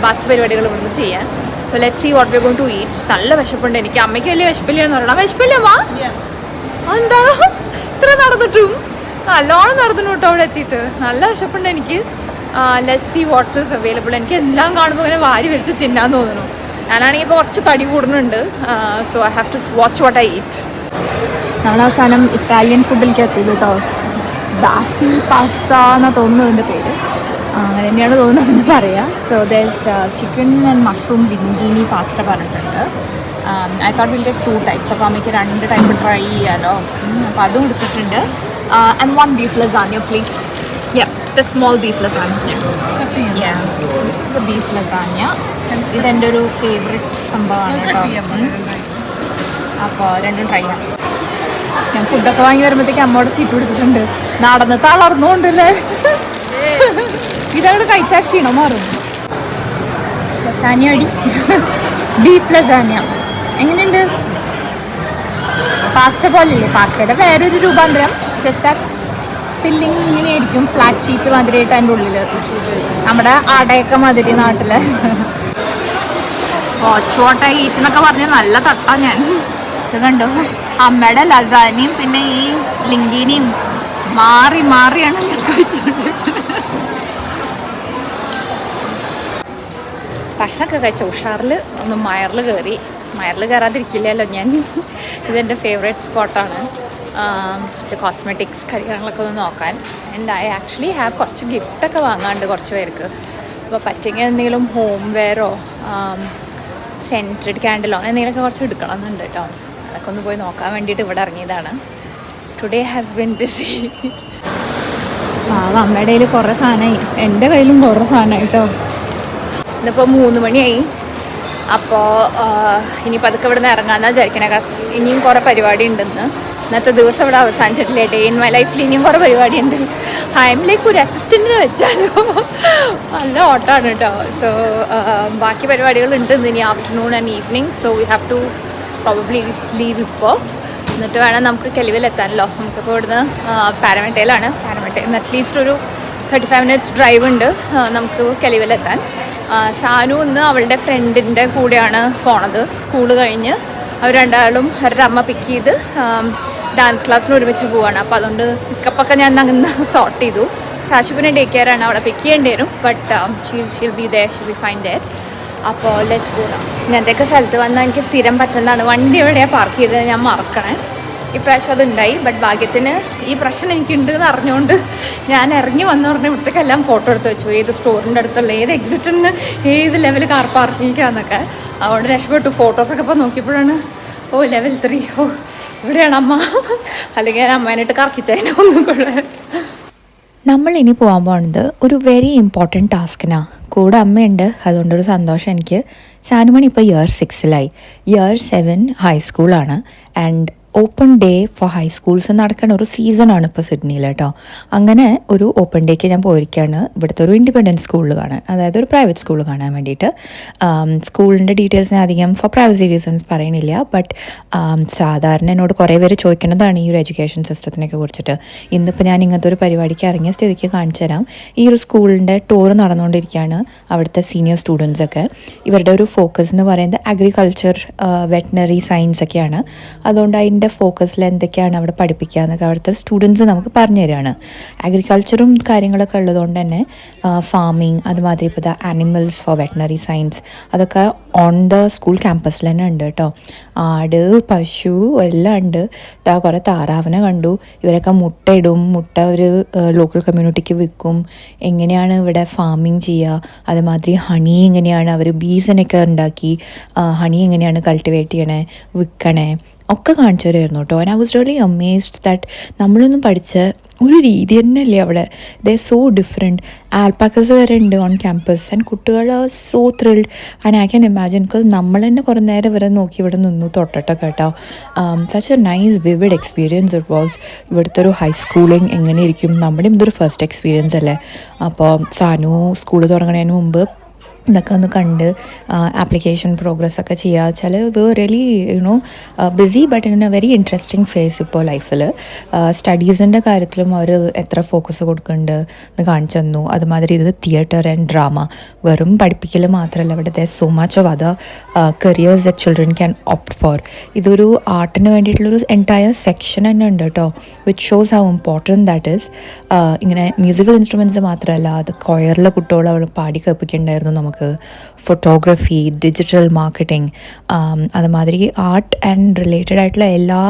Speaker 1: ബാക്കി പരിപാടികൾ ഇവിടുന്ന് ചെയ്യാൻ. So let see what we going to eat. നല്ല വിശപ്പുണ്ട് എനിക്ക്. അമ്മയ്ക്ക് വലിയ വിശപ്പില്ല എന്ന് പറയണം. വിശപ്പില്ലമ്മാ? എന്താ ഇത്ര നടന്നിട്ടും? നല്ലോണം നടന്നു കേട്ടോ അവിടെ എത്തിയിട്ട്. നല്ല വിശപ്പുണ്ട് എനിക്ക്. Let see what is available. എനിക്ക് എല്ലാം കാണുമ്പോൾ ഇങ്ങനെ വാരി വെച്ച് തിന്നാൻ തോന്നുന്നു. ഞാനാണെങ്കിൽ ഇപ്പോൾ കുറച്ച് തടി കൂടുന്നുണ്ട്. So I have to watch what I eat. നമ്മൾ അവസാനം ഇറ്റാലിയൻ ഫുഡിലേക്ക് എത്തിയത് കേട്ടോ. ദാസി പാസ്ത എന്നാണ് തോന്നുന്നു അതിൻ്റെ പേര്. അങ്ങനെ തന്നെയാണ് തോന്നുന്നത് പറയാം. സോ ദർസ് ചിക്കൻ ആൻഡ് മഷ്റൂം ലിംഗീനി പാസ്ത പറഞ്ഞിട്ടുണ്ട്. I thought will get 2 types. അപ്പോൾ അമ്മയ്ക്ക് 2 ടൈപ്പ് ട്രൈ ചെയ്യാമല്ലോ. അപ്പോൾ അതും എടുത്തിട്ടുണ്ട്. And 1 beef lasagna please. Yeah, the small beef lasagna. Yeah, this is the beef lasagna. ഇതെൻ്റെ ഒരു ഫേവറേറ്റ് സംഭവമാണ് കേട്ടോ. അപ്പോൾ രണ്ടും ട്രൈ ചെയ്യാം. ഞാൻ ഫുഡൊക്കെ വാങ്ങി വരുമ്പോഴത്തേക്ക് അമ്മയോട് സീറ്റ് പിടിച്ചിട്ടുണ്ട്. നടന്ന് തളർന്നുകൊണ്ടല്ലേ. ഇതങ്ങോട്ട് കഴിച്ചാൽ ക്ഷീണം മാറും. ലസാന്യ അടി. ബീഫ് ലസാന്യ എങ്ങനെയുണ്ട്? പാസ്ത പോലെയല്ലേ? പാസ്റ്റയുടെ വേറൊരു രൂപാന്തരം. ജസ്റ്റ് ദാറ്റ് ഫില്ലിങ് ഇങ്ങനെയായിരിക്കും, ഫ്ലാറ്റ് ഷീറ്റ് മാതിരിയായിട്ട് അതിൻ്റെ ഉള്ളിൽ. നമ്മുടെ അടയൊക്കെ മാതിരി നാട്ടിൽ. വാച്ച് വാട്ട് ഐ ഈറ്റ് എന്നൊക്കെ പറഞ്ഞ് നല്ല തട്ടാ ഞാൻ. ഇത് കണ്ടു, അമ്മയുടെ ലസാനിയും പിന്നെ ഈ ലിംഗീനിയും മാറി മാറിയാണ് ഞാൻ കഴിച്ചത്. ഭക്ഷണമൊക്കെ കഴിച്ച ഉഷാറിൽ ഒന്ന് മയറിൽ കയറി. മയറിൽ കയറാതിരിക്കില്ലല്ലോ ഞാൻ. ഇതെൻ്റെ ഫേവറേറ്റ് സ്പോട്ടാണ്. കുറച്ച് കോസ്മെറ്റിക്സ് കാര്യങ്ങളൊക്കെ ഒന്ന് നോക്കാൻ. ആൻഡ് ഐ ആക്ച്വലി ഹാവ് കുറച്ച് ഗിഫ്റ്റൊക്കെ വാങ്ങാണ്ട് കുറച്ച് പേർക്ക്. അപ്പോൾ പറ്റുമെങ്കിൽ എന്തെങ്കിലും ഹോം വെയറോ സെൻറ്റഡ് ക്യാൻഡിലോ എന്തെങ്കിലുമൊക്കെ കുറച്ച് എടുക്കണമെന്നുണ്ട് കേട്ടോ. അതൊക്കെ ഒന്ന് പോയി നോക്കാൻ വേണ്ടിയിട്ട് ഇവിടെ ഇറങ്ങിയതാണ്. Today has been busy. അമ്മയുടെ കയ്യിൽ കുറേ സാധനമായി, എൻ്റെ കയ്യിലും കുറേ സാധനമായി കേട്ടോ. ഇന്നിപ്പോൾ 3 മണിയായി. അപ്പോൾ ഇനിയിപ്പോൾ അതൊക്കെ ഇവിടെ നിന്ന് ഇറങ്ങാമെന്നാണ് വിചാരിക്കണേ. ഇനിയും കുറേ പരിപാടി ഉണ്ടെന്ന്. ഇന്നത്തെ ദിവസം ഇവിടെ അവസാനിച്ചിട്ടില്ല. ഡേ ഇൻ മൈ ലൈഫിൽ ഇനിയും കുറേ പരിപാടിയുണ്ട്. ഹൈമിലേക്ക് ഒരു അസിസ്റ്റൻറ്റിനെ വെച്ചാലോ നല്ല ഓട്ടമാണ് കേട്ടോ. സോ ബാക്കി പരിപാടികളുണ്ട് ഇനി afternoon and evening. So we have to probably leave ഇപ്പോൾ. എന്നിട്ട് വേണം നമുക്ക് കെലിവിൽ എത്താനല്ലോ. നമുക്കിപ്പോൾ ഇവിടുന്ന് പാരമെട്ടയിലാണ്. പാരമെട്ടയിൽ നിന്ന് അറ്റ്ലീസ്റ്റ് ഒരു 35 മിനിറ്റ്സ് ഡ്രൈവ് ഉണ്ട് നമുക്ക് കെലിവിലെത്താൻ. സാനു ഇന്ന് അവളുടെ ഫ്രണ്ടിൻ്റെ കൂടെയാണ് പോണത്. സ്കൂൾ കഴിഞ്ഞ് അവർ രണ്ടാളും അവരുടെ അമ്മ പിക്ക് ചെയ്ത് ഡാൻസ് ക്ലാസ്സിന് ഒരുമിച്ച് പോവുകയാണ്. അപ്പോൾ അതുകൊണ്ട് പിക്കപ്പൊക്കെ ഞാൻ അങ്ങനെ സോർട്ട് ചെയ്തു. സാശുപിനെ ഡേ കെയർ ആണ്, അവളെ പിക്ക് ചെയ്യേണ്ടി വരും. But she'll be they, she'll be fine there. അപ്പോൾ ലെറ്റ്സ് ഗോ. ഇങ്ങനത്തെയൊക്കെ സ്ഥലത്ത് വന്നാൽ എനിക്ക് സ്ഥിരം പറ്റുന്നതാണ്. വണ്ടി എവിടെയാണ് പാർക്ക് ചെയ്തത് ഞാൻ മറക്കണേ. ഇപ്രാവശ്യം അതുണ്ടായി. ബട്ട് ഭാഗ്യത്തിന് ഈ പ്രശ്നം എനിക്കുണ്ട് എന്ന് അറിഞ്ഞുകൊണ്ട് ഞാൻ ഇറങ്ങി വന്നു പറഞ്ഞാൽ ഇവിടത്തേക്കെല്ലാം ഫോട്ടോ എടുത്ത് വെച്ചു. ഏത് സ്റ്റോറിൻ്റെ അടുത്തുള്ള ഏത് എക്സിറ്റിൽ നിന്ന് ഏത് ലെവൽ കാർ പാർക്കിങ്ങിക്കാന്നൊക്കെ. അതുകൊണ്ട് രക്ഷപ്പെട്ടു. ഫോട്ടോസൊക്കെ ഇപ്പോൾ നോക്കിയപ്പോഴാണ് ലെവൽ 3. ഇവിടെയാണ് അമ്മ. അല്ലെങ്കിൽ ഞാൻ അമ്മേനായിട്ട് കറക്കിച്ചതിനെ ഒന്നും കൂടെ.
Speaker 4: നമ്മൾ ഇനി പോകാൻ പോകുന്നത് ഒരു വെരി ഇമ്പോർട്ടൻറ്റ് ടാസ്കിനാണ്. കൂടെ അമ്മയുണ്ട്, അതുകൊണ്ടൊരു സന്തോഷം എനിക്ക്. സാനുമണി ഇപ്പോൾ ഇയർ 6-ലായി. ഇയർ 7 ഹൈസ്കൂളാണ്. And open day for high schools നടക്കുന്ന ഒരു സീസണാണ് ഇപ്പോൾ സിഡ്നിയിൽ കേട്ടോ. അങ്ങനെ ഒരു ഓപ്പൺ ഡേക്ക് ഞാൻ പോയിരിക്കുകയാണ് ഇവിടുത്തെ ഒരു ഇൻഡിപെൻഡൻറ്റ് സ്കൂളിൽ കാണാൻ, അതായത് ഒരു പ്രൈവറ്റ് സ്കൂൾ കാണാൻ വേണ്ടിയിട്ട്. സ്കൂളിൻ്റെ ഡീറ്റെയിൽസ് ഞാൻ അധികം ഫോർ പ്രൈവസി റീസൺസ് പറയണില്ല. ബട്ട് സാധാരണ എന്നോട് കുറേ പേര് ചോദിക്കുന്നതാണ് ഈ ഒരു എഡ്യൂക്കേഷൻ സിസ്റ്റത്തിനൊക്കെ കുറിച്ചിട്ട്. ഇന്നിപ്പോൾ ഞാൻ ഇങ്ങനത്തെ ഒരു പരിപാടിക്ക് ഇറങ്ങിയ സ്ഥിതിക്ക് കാണിച്ചു തരാം. ഈ ഒരു സ്കൂളിൻ്റെ ടൂർ നടന്നുകൊണ്ടിരിക്കുകയാണ്. അവിടുത്തെ സീനിയർ സ്റ്റുഡൻസൊക്കെ ഇവരുടെ ഒരു ഫോക്കസ് എന്ന് പറയുന്നത് അഗ്രികൾച്ചർ, വെറ്റിനറി സയൻസ് ഒക്കെയാണ്. അതുകൊണ്ട് അതിൻ്റെ ഫോക്കസിൽ എന്തൊക്കെയാണ് അവിടെ പഠിപ്പിക്കുക എന്നൊക്കെ അവിടുത്തെ സ്റ്റുഡൻസ് നമുക്ക് പറഞ്ഞു തരികയാണ്. അഗ്രികൾച്ചറും കാര്യങ്ങളൊക്കെ ഉള്ളതുകൊണ്ട് തന്നെ ഫാമിങ്, അതുമാതിരി ഇപ്പോൾ ആനിമൽസ് ഫോർ വെറ്റിനറി സയൻസ് അതൊക്കെ ഓൺ ദ സ്കൂൾ ക്യാമ്പസിൽ തന്നെ ഉണ്ട് കേട്ടോ. ആട്, പശു എല്ലാം ഉണ്ട്. കുറേ താറാവിനെ കണ്ടു. ഇവരൊക്കെ മുട്ടയിടും. മുട്ട ഒരു ലോക്കൽ കമ്മ്യൂണിറ്റിക്ക് വിൽക്കും. എങ്ങനെയാണ് ഇവിടെ ഫാമിങ് ചെയ്യുക, അതുമാതിരി ഹണി എങ്ങനെയാണ് അവർ ബീസിനൊക്കെ ഉണ്ടാക്കി ഹണി എങ്ങനെയാണ് കൾട്ടിവേറ്റ് ചെയ്യണേ, വിൽക്കണേ ഒക്കെ കാണിച്ചു തരുമായിരുന്നു കേട്ടോ. And I was really amazed that നമ്മളൊന്നും പഠിച്ച ഒരു രീതി തന്നെയല്ലേ അവിടെ. ദേ സോ ഡിഫറെൻറ്റ്. ആൽപ്പാക്കസ് വരെ ഉണ്ട് ഓൺ ക്യാമ്പസ്. ആൻഡ് കുട്ടികൾ so thrilled. And I can imagine because നമ്മൾ തന്നെ കുറേ നേരം വരെ നോക്കി ഇവിടെ നിന്നു തൊട്ടിട്ടൊക്കെ കേട്ടോ. Such a nice vivid experience it was. ഇവിടുത്തെ ഒരു ഹൈസ്കൂളിങ് എങ്ങനെയിരിക്കും, നമ്മുടെ ഇതൊരു ഫസ്റ്റ് എക്സ്പീരിയൻസ് അല്ലേ. അപ്പോൾ സാനു സ്കൂൾ തുടങ്ങുന്നതിന് മുമ്പ് ഇതൊക്കെ ഒന്ന് കണ്ട് ആപ്ലിക്കേഷൻ പ്രോഗ്രസ് ഒക്കെ ചെയ്യുക വെച്ചാൽ really you know busy but in a very interesting phase ഇപ്പോൾ ലൈഫിൽ. സ്റ്റഡീസിൻ്റെ കാര്യത്തിലും അവർ എത്ര ഫോക്കസ് കൊടുക്കുന്നുണ്ട് എന്ന് കാണിച്ചു തന്നു. അതുമാതിരി ഇത് തിയേറ്റർ ആൻഡ് ഡ്രാമ, വെറും പഠിപ്പിക്കൽ മാത്രമല്ല, ഇവിടെ there so much of other careers that children can opt for. ഇതൊരു ആർട്ടിന് വേണ്ടിയിട്ടുള്ളൊരു എൻറ്റയർ സെക്ഷൻ തന്നെ ഉണ്ട് കേട്ടോ, which shows how important that is. ഇങ്ങനെ മ്യൂസിക്കൽ ഇൻസ്ട്രുമെൻറ്റ്സ് മാത്രമല്ല, അത് കൊയറിലെ കുട്ടികളെ അവൾ പാടി കേൾപ്പിക്കുന്നുണ്ടായിരുന്നു. നമുക്ക് ഫോട്ടോഗ്രാഫി, ഡിജിറ്റൽ മാർക്കറ്റിംഗ്, അതുമാതിരി ആർട്ട് ആൻഡ് റിലേറ്റഡ് ആയിട്ടുള്ള എല്ലാ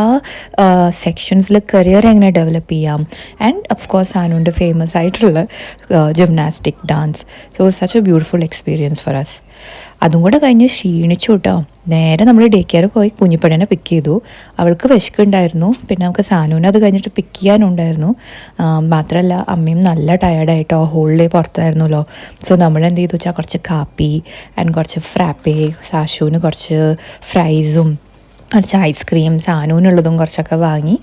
Speaker 4: സെക്ഷൻസിൽ കരിയർ എങ്ങനെ ഡെവലപ്പ് ചെയ്യാം. ആൻഡ് ഓഫ് കോഴ്സ് സാനുവിൻ്റെ ഫേമസ് ആയിട്ടുള്ള gymnastic, dance. So such a beautiful experience for us. അതും കൂടെ കഴിഞ്ഞ് ക്ഷീണിച്ചു കേട്ടോ. നേരെ നമ്മൾ ഡേ കെയർ പോയി കുഞ്ഞിപ്പടനെ പിക്ക് ചെയ്തു. അവൾക്ക് വിശക്കുണ്ടായിരുന്നു, പിന്നെ നമുക്ക് സാനുവിനെ അത് കഴിഞ്ഞിട്ട് പിക്ക് ചെയ്യാനുണ്ടായിരുന്നു. മാത്രമല്ല അമ്മയും നല്ല ടയർഡായിട്ടോ, ഹോൾ ഡേ പുറത്തായിരുന്നല്ലോ. സോ നമ്മൾ എന്ത് ചെയ്തു വെച്ചാൽ കുറച്ച് കാപ്പി ആൻഡ് കുറച്ച് ഫ്രാപ്പേ, സാഷുവിന് കുറച്ച് ഫ്രൈസും കുറച്ച് ഐസ്ക്രീം, സാനുവിനുള്ളതും കുറച്ചൊക്കെ വാങ്ങി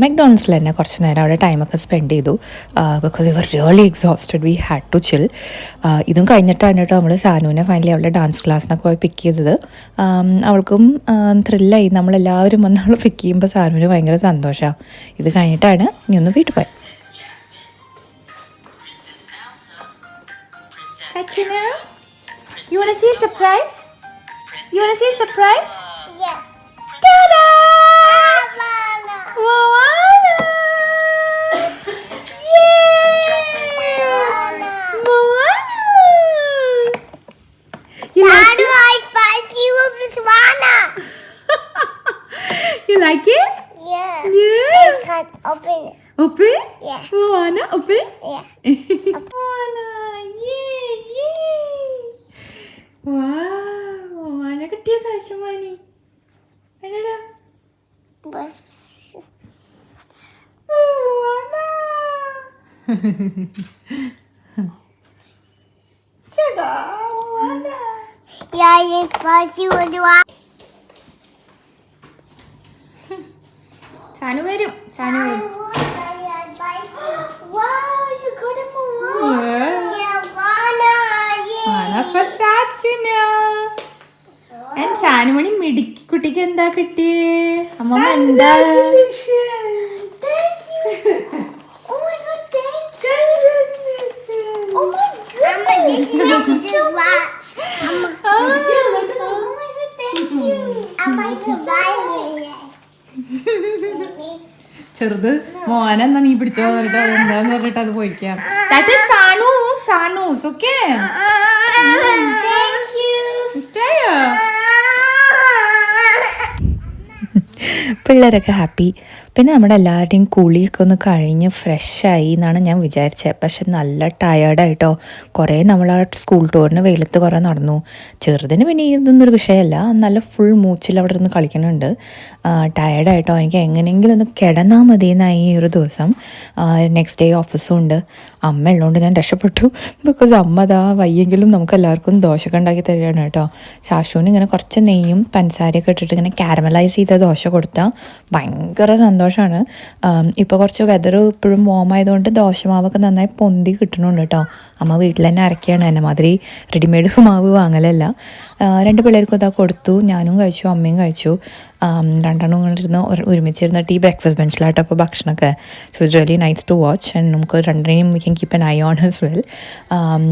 Speaker 4: മെക്ഡോണൽഡ്സിൽ തന്നെ കുറച്ച് നേരം അവിടെ ടൈമൊക്കെ സ്പെൻഡ് ചെയ്തു. Because we were really exhausted, we had to chill. ഇതും കഴിഞ്ഞിട്ടാണ് കേട്ടോ നമ്മൾ സാനുവിനെ ഫൈനലി അവളുടെ ഡാൻസ് ക്ലാസ്സിനൊക്കെ പോയി പിക്ക് ചെയ്തത്. അവൾക്കും ത്രില്ലായി, നമ്മളെല്ലാവരും വന്ന് അവൾ പിക്ക് ചെയ്യുമ്പോൾ സാനുവിന് ഭയങ്കര സന്തോഷമാണ്. ഇത് കഴിഞ്ഞിട്ടാണ് ഇനി ഒന്ന് വീട്ടിൽ പോയത്.
Speaker 1: You like it?
Speaker 5: Yeah.
Speaker 1: Yeah.
Speaker 5: It's got open.
Speaker 1: Open?
Speaker 5: Yeah.
Speaker 1: Moana, open?
Speaker 5: Yeah.
Speaker 1: Moana, yay. Wow, Moana കിട്ടിയ സാശുമാനി. എന്നടാ?
Speaker 5: Bus.
Speaker 1: Moana. Chega, Moana.
Speaker 5: Yeah, it's possible.
Speaker 1: Sanu വരും. സാനു വരും.
Speaker 5: Wow, you got a Moana. Yeah, Moana.
Speaker 1: Moana for Sachina. And സാനുമണി മിടുക്കി കുട്ടിക്ക് എന്താ കിട്ടിയേ? അമ്മമ്മ എന്താ?
Speaker 5: Thank you. Oh my God, thank you. Oh my God. This is so much. Oh my God, thank you.
Speaker 1: ചെറുത് മോന എന്നാ നീ പിടിച്ചോ പറഞ്ഞിട്ട് അതെന്താന്ന് പറഞ്ഞിട്ട് അത് പോയിക്കാം. That is Sanus, okay?
Speaker 5: Thank you.
Speaker 1: ഇഷ്ടായോ?
Speaker 4: പിള്ളേരൊക്കെ ഹാപ്പി. പിന്നെ നമ്മുടെ എല്ലാവരുടെയും കുളിയൊക്കെ ഒന്ന് കഴിഞ്ഞ് ഫ്രഷായി എന്നാണ് ഞാൻ വിചാരിച്ചത്. പക്ഷെ നല്ല ടയേർഡായിട്ടോ. കുറേ നമ്മൾ ആ സ്കൂൾ ടൂറിന് വെയിലത്ത് കുറേ നടന്നു. ചെറുതിന് പിന്നെ ഇതൊന്നും ഒരു വിഷയമല്ല, നല്ല ഫുൾ മൂച്ചിൽ അവിടെ നിന്ന് കളിക്കുന്നുണ്ട്. ടയേർഡായിട്ടോ. എനിക്ക് എങ്ങനെയെങ്കിലും ഒന്ന് കിടന്നാൽ മതി എന്നായി ഈ ഒരു ദിവസം. നെക്സ്റ്റ് ഡേ ഓഫീസും ഉണ്ട്. അമ്മ ഉള്ളതുകൊണ്ട് ഞാൻ രക്ഷപ്പെട്ടു. ബിക്കോസ് അമ്മ അതാ വയ്യെങ്കിലും നമുക്ക് എല്ലാവർക്കും ദോശയൊക്കെ ഉണ്ടാക്കി തരികയാണ് കേട്ടോ. ശാശുവിന് ഇങ്ങനെ കുറച്ച് നെയ്യും പഞ്ചസാരയൊക്കെ ഇട്ടിട്ട് ഇങ്ങനെ കാരമലൈസ് ചെയ്ത ദോശ കൊടുത്താൽ ഭയങ്കര സന്തോഷമാണ്. ഇപ്പോൾ കുറച്ച് വെതർ ഇപ്പോഴും വാമായതുകൊണ്ട് ദോശമാവൊക്കെ നന്നായി പൊന്തി കിട്ടണുണ്ട് കേട്ടോ. അമ്മ വീട്ടിൽ തന്നെ അരക്കുകയാണ്. എന്നെ മാതിരി റെഡിമെയ്ഡ് മാവ് വാങ്ങലല്ല. 2 പിള്ളേർക്കും ഇതാ കൊടുത്തു. ഞാനും കഴിച്ചു, അമ്മയും കഴിച്ചു. 2 കൊണ്ടിരുന്ന് ഒരുമിച്ചിരുന്നിട്ട് ഈ ബ്രേക്ക്ഫാസ്റ്റ് ബെഞ്ചിലായിട്ട് അപ്പോൾ ഭക്ഷണമൊക്കെ. So it's really nice to watch. And നമുക്ക് 2 we can keep an eye on as well.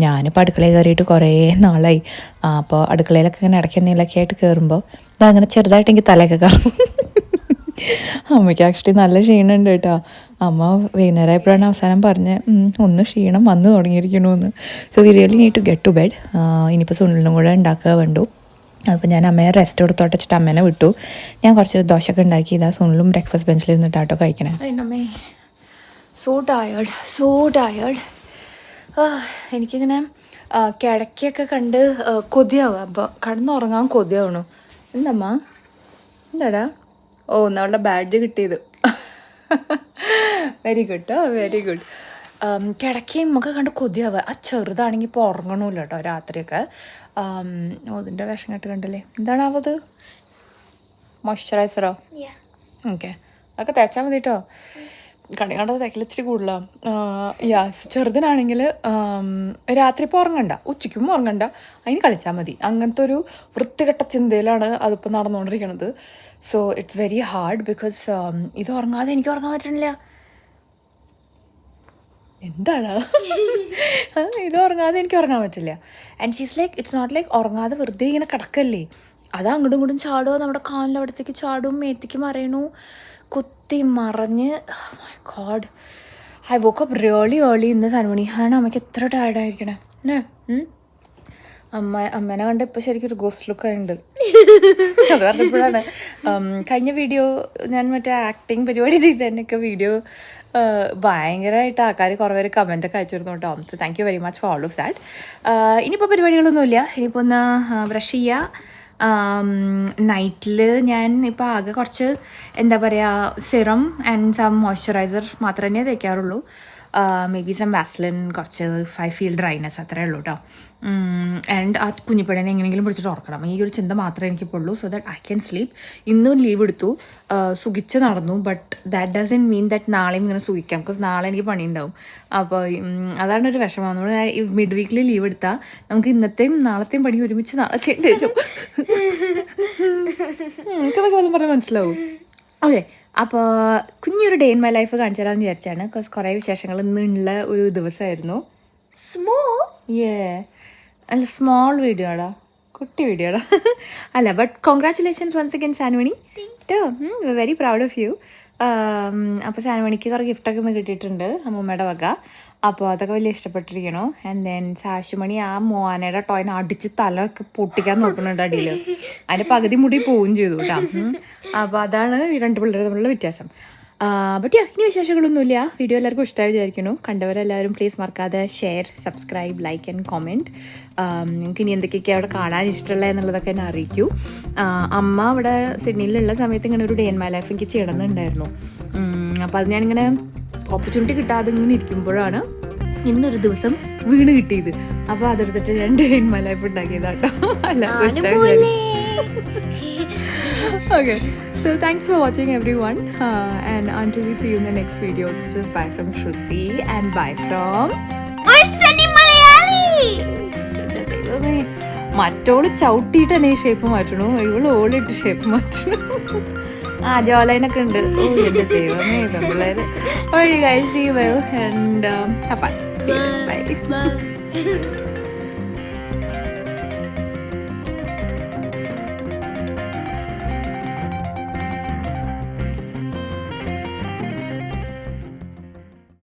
Speaker 4: ഞാനിപ്പോൾ അടുക്കളയിൽ കയറിയിട്ട് കുറേ നാളായി. അപ്പോൾ അടുക്കളയിലൊക്കെ ഇങ്ങനെ ഇടയ്ക്ക് എന്തെങ്കിലുമൊക്കെ ആയിട്ട് കയറുമ്പോൾ അതങ്ങനെ ചെറുതായിട്ട് എനിക്ക് തലയൊക്കെ കയറും. അമ്മയ്ക്ക് ആക്ച്വലി നല്ല ക്ഷീണമുണ്ട് കേട്ടോ. അമ്മ വൈകുന്നേരമായപ്പോഴാണ് അവസാനം പറഞ്ഞ് ഒന്ന് ക്ഷീണം വന്നു തുടങ്ങിയിരിക്കണമെന്ന്. So we really need to get to bed. ഇനിയിപ്പോൾ സുനിലിനും കൂടെ ഉണ്ടാക്കുക വേണ്ടു. അപ്പോൾ ഞാൻ അമ്മയെ റെസ്റ്റ് കൊടുത്തോട്ട് വെച്ചിട്ട് അമ്മേനെ വിട്ടു. ഞാൻ കുറച്ച് ദോശയൊക്കെ ഉണ്ടാക്കി. ഇതാ സുനിലും ബ്രേക്ക്ഫാസ്റ്റ് ബെഞ്ചിൽ ഇരുന്നിട്ടാട്ടോ കഴിക്കണേ.
Speaker 1: So tired. എനിക്കിങ്ങനെ കിടക്കൊക്കെ കണ്ട് കൊതിയാവുക. അപ്പോൾ കിടന്നുറങ്ങാൻ കൊതിയാവണു. എന്തമ്മ എന്താടാ? ഓ നമ്മളുടെ ബാഡ്ജ് കിട്ടിയത്. Very good very good. കിടക്കയും നമുക്ക് കണ്ട് കൊതിയാവുക. ആ ചെറുതാണെങ്കിൽ ഇപ്പോൾ ഉറങ്ങണമില്ല കേട്ടോ രാത്രിയൊക്കെ. അതിൻ്റെ വിഷം കെട്ട് കണ്ടല്ലേ. എന്താണാവത്? മോയ്സ്ചറൈസറോ? ഓക്കെ, അതൊക്കെ തേച്ചാൽ മതി കേട്ടോ. കണി കണ്ടത് തേക്കൽ ഇച്ചിരി കൂടുതലാണ്. ചെറുതിനാണെങ്കിൽ രാത്രി ഇപ്പോൾ ഉറങ്ങണ്ട, ഉച്ചയ്ക്കും ഉറങ്ങണ്ട, അതിന് കളിച്ചാൽ മതി, അങ്ങനത്തെ ഒരു വൃത്തികെട്ട ചിന്തയിലാണ് അതിപ്പോൾ നടന്നുകൊണ്ടിരിക്കുന്നത്. So it's very hard because ഇത് ഉറങ്ങാതെ എനിക്ക് ഉറങ്ങാൻ പറ്റണില്ല. എന്താണ് ഇത് ഉറങ്ങാതെ എനിക്ക് ഉറങ്ങാൻ പറ്റില്ല. And she's like it's not like ഉറങ്ങാതെ വെറുതെ ഇങ്ങനെ കിടക്കല്ലേ, അത് അങ്ങോട്ടും ഇങ്ങോട്ടും ചാടുമോ, നമ്മുടെ കാലിൻ്റെ അവിടത്തേക്ക് ചാടും, മേത്തേക്ക് മറയണു, കുത്തി മറിഞ്ഞ്. My god, I woke up really early ഇന്ന് സനുമണി. ആണ് അമ്മയ്ക്ക് എത്ര ടയർഡായിരിക്കണേ. അമ്മേനെ കണ്ട് ഇപ്പോൾ ശരിക്കും ഒരു ഗോസ്റ്റ് ലുക്ക് ഉണ്ട്. അത് പറഞ്ഞപ്പോഴാണ് കഴിഞ്ഞ വീഡിയോ ഞാൻ മറ്റേ ആക്ടിങ് പരിപാടി ചെയ്തതിൻ്റെയൊക്കെ വീഡിയോ ഭയങ്കരമായിട്ട് ആൾക്കാർ കുറേ പേര് കമൻറ്റൊക്കെ അയച്ചിരുന്നു കേട്ടോ. So thank you very much for all of that. ഇനിയിപ്പോൾ പരിപാടികളൊന്നുമില്ല, ഇനിയിപ്പോൾ ഒന്ന് ബ്രഷ് ചെയ്യുക. നൈറ്റിൽ ഞാൻ ഇപ്പോൾ ആകെ കുറച്ച് എന്താ പറയുക സിറം ആൻഡ് സം മോയ്സ്ചറൈസർ മാത്രമേ തേക്കാറുള്ളൂ. മേ ബി സം വാസ്ലിൻ, കുറച്ച് ഐ ഫീൽ ഡ്രൈനെസ്, അത്രയേ ഉള്ളൂ കേട്ടോ. ആൻഡ് ആ കുഞ്ഞിപ്പഴനെ എങ്ങനെയെങ്കിലും പിടിച്ചിട്ട് ഓർക്കണം, ഈ ഒരു ചിന്ത മാത്രമേ എനിക്കിപ്പോൾ ഉള്ളൂ, so that I can sleep. ഇന്നും ലീവ് എടുത്തു, സുഖിച്ച് നടന്നു, but that doesn't mean that നാളെയും ഇങ്ങനെ സുഖിക്കാം, ബിക്കോസ് നാളെ എനിക്ക് പണിയുണ്ടാവും. അപ്പോൾ അതാണ് ഒരു വിഷമം. നമ്മൾ മിഡ് വീക്കിൽ ലീവ് എടുത്താൽ നമുക്ക് ഇന്നത്തെയും നാളത്തെയും പണി ഒരുമിച്ച് നാളെ ചെയ്യേണ്ടി വരും. എനിക്കതൊക്കെ വല്ലതും പറഞ്ഞാൽ മനസ്സിലാവും. ഓക്കെ, അപ്പോൾ കുഞ്ഞൊരു ഡേ ഇൻ മൈ ലൈഫ് കാണിച്ചു തരാമെന്ന് വിചാരിച്ചാണ്, ബിക്കോസ് കുറേ വിശേഷങ്ങൾ ഇന്നുള്ള ഒരു ദിവസമായിരുന്നു. അല്ല സ്മോൾ വീഡിയോ ആടാ, കുട്ടി വീഡിയോ ആടാ. അല്ല, but congratulations once again Sanumani, very proud of you. അപ്പോൾ സാനുമണിക്ക് കുറേ ഗിഫ്റ്റൊക്കെ ഒന്ന് കിട്ടിയിട്ടുണ്ട് അമ്മൂമ്മയുടെ വക, അപ്പോൾ അതൊക്കെ വലിയ ഇഷ്ടപ്പെട്ടിരിക്കണോ. ആൻഡ് ദെൻ സാശുമണി ആ മോനയുടെ ടോയിനെ അടിച്ച് തലയൊക്കെ പൊട്ടിക്കാൻ നോക്കുന്നുണ്ട് അടിയിൽ, അതിൻ്റെ പകുതി മുടി പോവുകയും ചെയ്തു കേട്ടോ. അപ്പോൾ അതാണ് ഈ രണ്ട് പിള്ളേർ തമ്മിലുള്ള വ്യത്യാസം. ബട്ട് ഇനി വിശേഷങ്ങളൊന്നുമില്ല. വീഡിയോ എല്ലാവർക്കും ഇഷ്ടമായി വിചാരിക്കുന്നു. കണ്ടവരെല്ലാവരും പ്ലീസ് മറക്കാതെ share, subscribe, like and comment. നിങ്ങൾക്ക് ഇനി എന്തൊക്കെയൊക്കെ അവിടെ കാണാൻ ഇഷ്ടമുള്ളത് എന്നുള്ളതൊക്കെ എന്നെ അറിയിക്കൂ. അമ്മ അവിടെ സിഡ്നിയിലുള്ള സമയത്ത് ഇങ്ങനെ ഒരു ഡേ ഇൻ മൈ ലൈഫ് എനിക്ക് ചെയ്യണമെന്നുണ്ടായിരുന്നു. അപ്പോൾ അത് ഞാനിങ്ങനെ ഓപ്പർച്യൂണിറ്റി കിട്ടാതെ ഇങ്ങനെ ഇരിക്കുമ്പോഴാണ് ഇന്നൊരു ദിവസം വീണ് കിട്ടിയത്. അപ്പോൾ അതെടുത്തിട്ട് ഞാൻ ഡേ ഇൻ മൈ ലൈഫ് ഉണ്ടാക്കിയതാട്ടോ. എല്ലാവർക്കും ഇഷ്ടമായി. Okay, so thanks for watching everyone, and until we see you in the next video, this is bye from Shruti and bye from മറ്റോള് ചവിട്ടിയിട്ട് തന്നെ ഷേപ്പ് മാറ്റണു, ഇവള് ഓളിട്ട് ഷേപ്പ് മാറ്റണു. ജോലൈനൊക്കെ ഉണ്ട്. ഓ എൻ്റെ ദൈവമേ പെമ്പിള്ളേര്. Alright guys, see you well and have fun. See you. Bye.